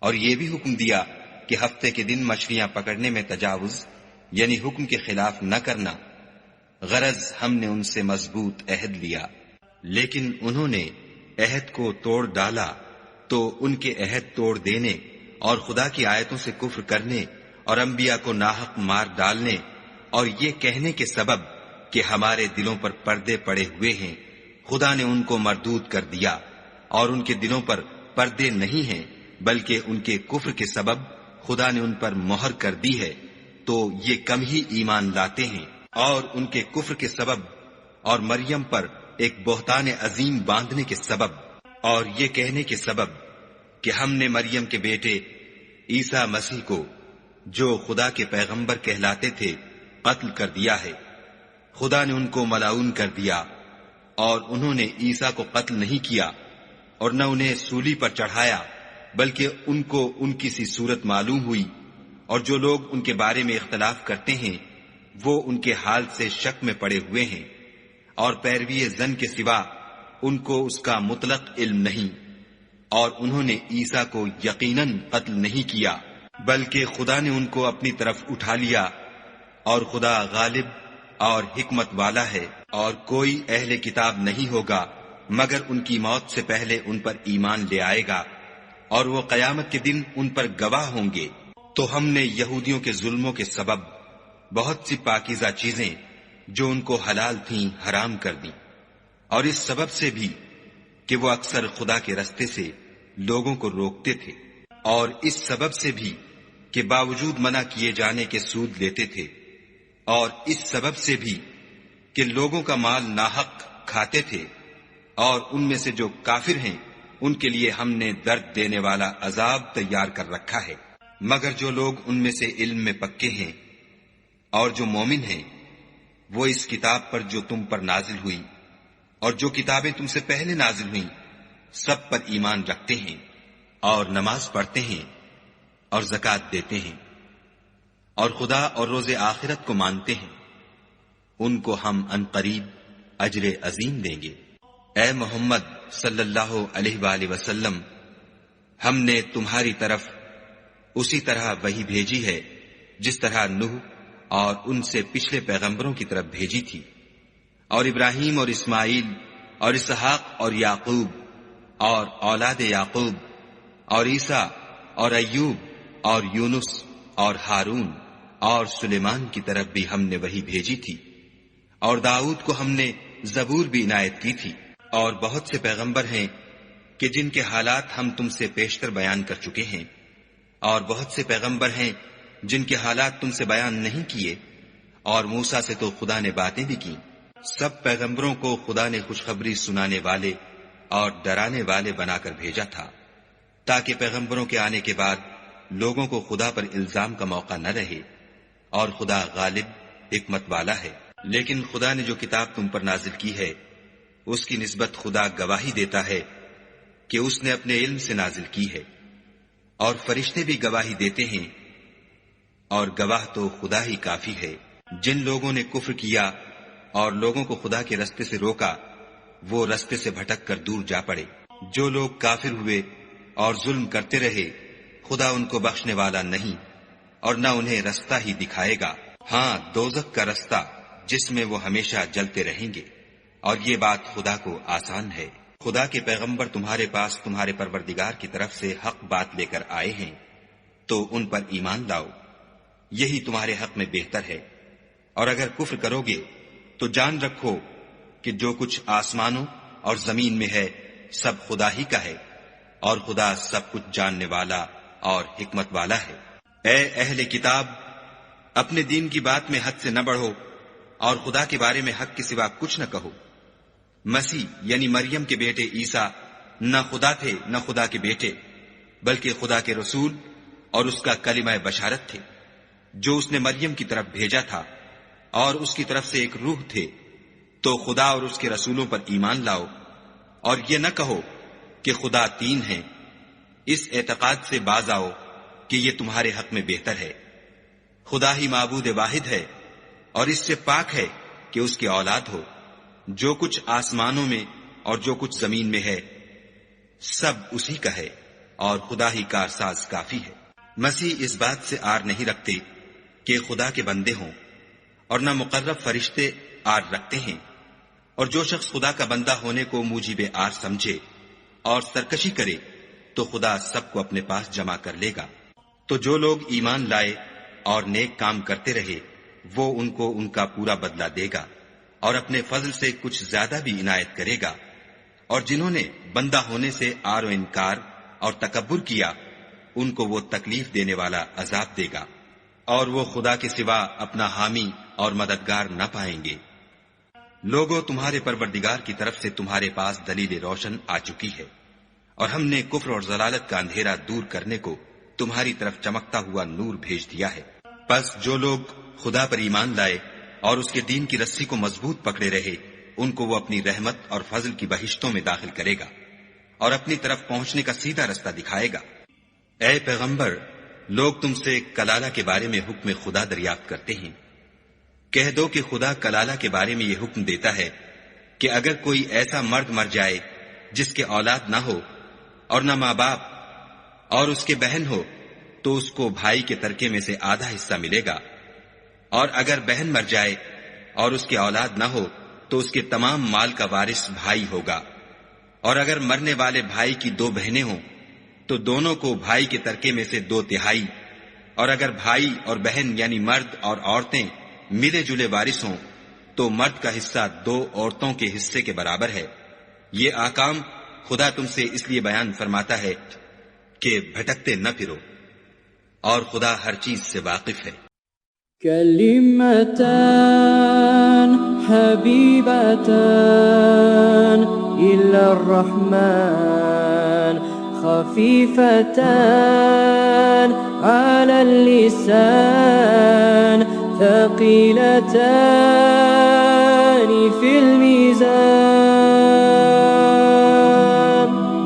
اور یہ بھی حکم دیا کہ ہفتے کے دن مچھلیاں پکڑنے میں تجاوز یعنی حکم کے خلاف نہ کرنا، غرض ہم نے ان سے مضبوط عہد لیا، لیکن انہوں نے عہد کو توڑ ڈالا، تو ان کے عہد توڑ دینے اور خدا کی آیتوں سے کفر کرنے اور انبیاء کو ناحق مار ڈالنے اور یہ کہنے کے سبب کہ ہمارے دلوں پر پردے پڑے ہوئے ہیں، خدا نے ان کو مردود کر دیا، اور ان کے دلوں پر پردے نہیں ہیں بلکہ ان کے کفر کے سبب خدا نے ان پر مہر کر دی ہے، تو یہ کم ہی ایمان لاتے ہیں۔ اور ان کے کفر کے سبب اور مریم پر ایک بہتان عظیم باندھنے کے سبب اور یہ کہنے کے سبب کہ ہم نے مریم کے بیٹے عیسیٰ مسیح کو جو خدا کے پیغمبر کہلاتے تھے قتل کر دیا ہے، خدا نے ان کو ملعون کر دیا، اور انہوں نے عیسیٰ کو قتل نہیں کیا اور نہ انہیں سولی پر چڑھایا، بلکہ ان کو ان کی سی صورت معلوم ہوئی، اور جو لوگ ان کے بارے میں اختلاف کرتے ہیں وہ ان کے حال سے شک میں پڑے ہوئے ہیں، اور پیروی زن کے سوا ان کو اس کا مطلق علم نہیں، اور انہوں نے عیسیٰ کو یقیناً قتل نہیں کیا بلکہ خدا نے ان کو اپنی طرف اٹھا لیا، اور خدا غالب اور حکمت والا ہے، اور کوئی اہل کتاب نہیں ہوگا مگر ان کی موت سے پہلے ان پر ایمان لے آئے گا، اور وہ قیامت کے دن ان پر گواہ ہوں گے۔ تو ہم نے یہودیوں کے ظلموں کے سبب بہت سی پاکیزہ چیزیں جو ان کو حلال تھیں حرام کر دیں، اور اس سبب سے بھی کہ وہ اکثر خدا کے رستے سے لوگوں کو روکتے تھے، اور اس سبب سے بھی کہ باوجود منع کیے جانے کے سود لیتے تھے، اور اس سبب سے بھی کہ لوگوں کا مال ناحق کھاتے تھے، اور ان میں سے جو کافر ہیں ان کے لیے ہم نے درد دینے والا عذاب تیار کر رکھا ہے۔ مگر جو لوگ ان میں سے علم میں پکے ہیں اور جو مومن ہیں، وہ اس کتاب پر جو تم پر نازل ہوئی اور جو کتابیں تم سے پہلے نازل ہوئیں سب پر ایمان رکھتے ہیں، اور نماز پڑھتے ہیں اور زکوٰۃ دیتے ہیں، اور خدا اور روز آخرت کو مانتے ہیں، ان کو ہم عنقریب اجر عظیم دیں گے۔ اے محمد صلی اللہ علیہ وآلہ وسلم، ہم نے تمہاری طرف اسی طرح وحی بھیجی ہے جس طرح نوح اور ان سے پچھلے پیغمبروں کی طرف بھیجی تھی، اور ابراہیم اور اسماعیل اور اسحاق اور یعقوب اور اولاد یعقوب اور عیسیٰ اور ایوب اور یونس اور ہارون اور سلیمان کی طرف بھی ہم نے وہی بھیجی تھی، اور داؤد کو ہم نے زبور بھی عنایت کی تھی، اور بہت سے پیغمبر ہیں کہ جن کے حالات ہم تم سے پیشتر بیان کر چکے ہیں، اور بہت سے پیغمبر ہیں جن کے حالات تم سے بیان نہیں کیے، اور موسیٰ سے تو خدا نے باتیں بھی کی۔ سب پیغمبروں کو خدا نے خوشخبری سنانے والے اور ڈرانے والے بنا کر بھیجا تھا، تاکہ پیغمبروں کے آنے کے بعد لوگوں کو خدا پر الزام کا موقع نہ رہے، اور خدا غالب حکمت والا ہے۔ لیکن خدا نے جو کتاب تم پر نازل کی ہے اس کی نسبت خدا گواہی دیتا ہے کہ اس نے اپنے علم سے نازل کی ہے، اور فرشتے بھی گواہی دیتے ہیں، اور گواہ تو خدا ہی کافی ہے۔ جن لوگوں نے کفر کیا اور لوگوں کو خدا کے رستے سے روکا، وہ رستے سے بھٹک کر دور جا پڑے۔ جو لوگ کافر ہوئے اور ظلم کرتے رہے، خدا ان کو بخشنے والا نہیں اور نہ انہیں رستہ ہی دکھائے گا، ہاں دوزخ کا رستہ جس میں وہ ہمیشہ جلتے رہیں گے، اور یہ بات خدا کو آسان ہے۔ خدا کے پیغمبر تمہارے پاس تمہارے پروردگار کی طرف سے حق بات لے کر آئے ہیں، تو ان پر ایمان لاؤ، یہی تمہارے حق میں بہتر ہے۔ اور اگر کفر کرو گے تو جان رکھو کہ جو کچھ آسمانوں اور زمین میں ہے سب خدا ہی کا ہے، اور خدا سب کچھ جاننے والا اور حکمت والا ہے۔ اے اہل کتاب، اپنے دین کی بات میں حد سے نہ بڑھو، اور خدا کے بارے میں حق کے سوا کچھ نہ کہو۔ مسیح یعنی مریم کے بیٹے عیسیٰ نہ خدا تھے نہ خدا کے بیٹے، بلکہ خدا کے رسول اور اس کا کلمہ بشارت تھے، جو اس نے مریم کی طرف بھیجا تھا، اور اس کی طرف سے ایک روح تھے۔ تو خدا اور اس کے رسولوں پر ایمان لاؤ، اور یہ نہ کہو کہ خدا تین ہیں، اس اعتقاد سے باز آؤ کہ یہ تمہارے حق میں بہتر ہے۔ خدا ہی معبود واحد ہے، اور اس سے پاک ہے کہ اس کی اولاد ہو۔ جو کچھ آسمانوں میں اور جو کچھ زمین میں ہے سب اسی کا ہے، اور خدا ہی کارساز کافی ہے۔ مسیح اس بات سے آر نہیں رکھتے کہ خدا کے بندے ہوں، اور نہ مقرب فرشتے آر رکھتے ہیں، اور جو شخص خدا کا بندہ ہونے کو موجب آر سمجھے اور سرکشی کرے تو خدا سب کو اپنے پاس جمع کر لے گا۔ تو جو لوگ ایمان لائے اور نیک کام کرتے رہے، وہ ان کو ان کا پورا بدلہ دے گا، اور اپنے فضل سے کچھ زیادہ بھی عنایت کرے گا۔ اور جنہوں نے بندہ ہونے سے آر و انکار اور تکبر کیا، ان کو وہ تکلیف دینے والا عذاب دے گا، اور وہ خدا کے سوا اپنا حامی اور مددگار نہ پائیں گے۔ لوگوں، تمہارے پروردگار کی طرف سے تمہارے پاس دلیل روشن آ چکی ہے، اور ہم نے کفر اور ضلالت کا اندھیرا دور کرنے کو تمہاری طرف چمکتا ہوا نور بھیج دیا ہے۔ پس جو لوگ خدا پر ایمان لائے اور اس کے دین کی رسی کو مضبوط پکڑے رہے، ان کو وہ اپنی رحمت اور فضل کی بہشتوں میں داخل کرے گا، اور اپنی طرف پہنچنے کا سیدھا رستہ دکھائے گا۔ اے پیغمبر، لوگ تم سے کلالہ کے بارے میں حکم خدا دریافت کرتے ہیں۔ کہہ دو کہ خدا کلالہ کے بارے میں یہ حکم دیتا ہے کہ اگر کوئی ایسا مرد مر جائے جس کے اولاد نہ ہو اور نہ ماں باپ اور اس کے بہن ہو، تو اس کو بھائی کے ترکے میں سے آدھا حصہ ملے گا، اور اگر بہن مر جائے اور اس کے اولاد نہ ہو تو اس کے تمام مال کا وارث بھائی ہوگا، اور اگر مرنے والے بھائی کی دو بہنیں ہوں تو دونوں کو بھائی کے ترکے میں سے 2/3، اور اگر بھائی اور بہن یعنی مرد اور عورتیں ملے جلے وارث ہوں تو مرد کا حصہ 2 عورتوں کے حصے کے برابر ہے۔ یہ احکام خدا تم سے اس لیے بیان فرماتا ہے کہ بھٹکتے نہ پھرو، اور خدا ہر چیز سے واقف ہے۔ كلمتان حبيبتان إلى الرحمن خفيفتان على اللسان ثقيلتان في الميزان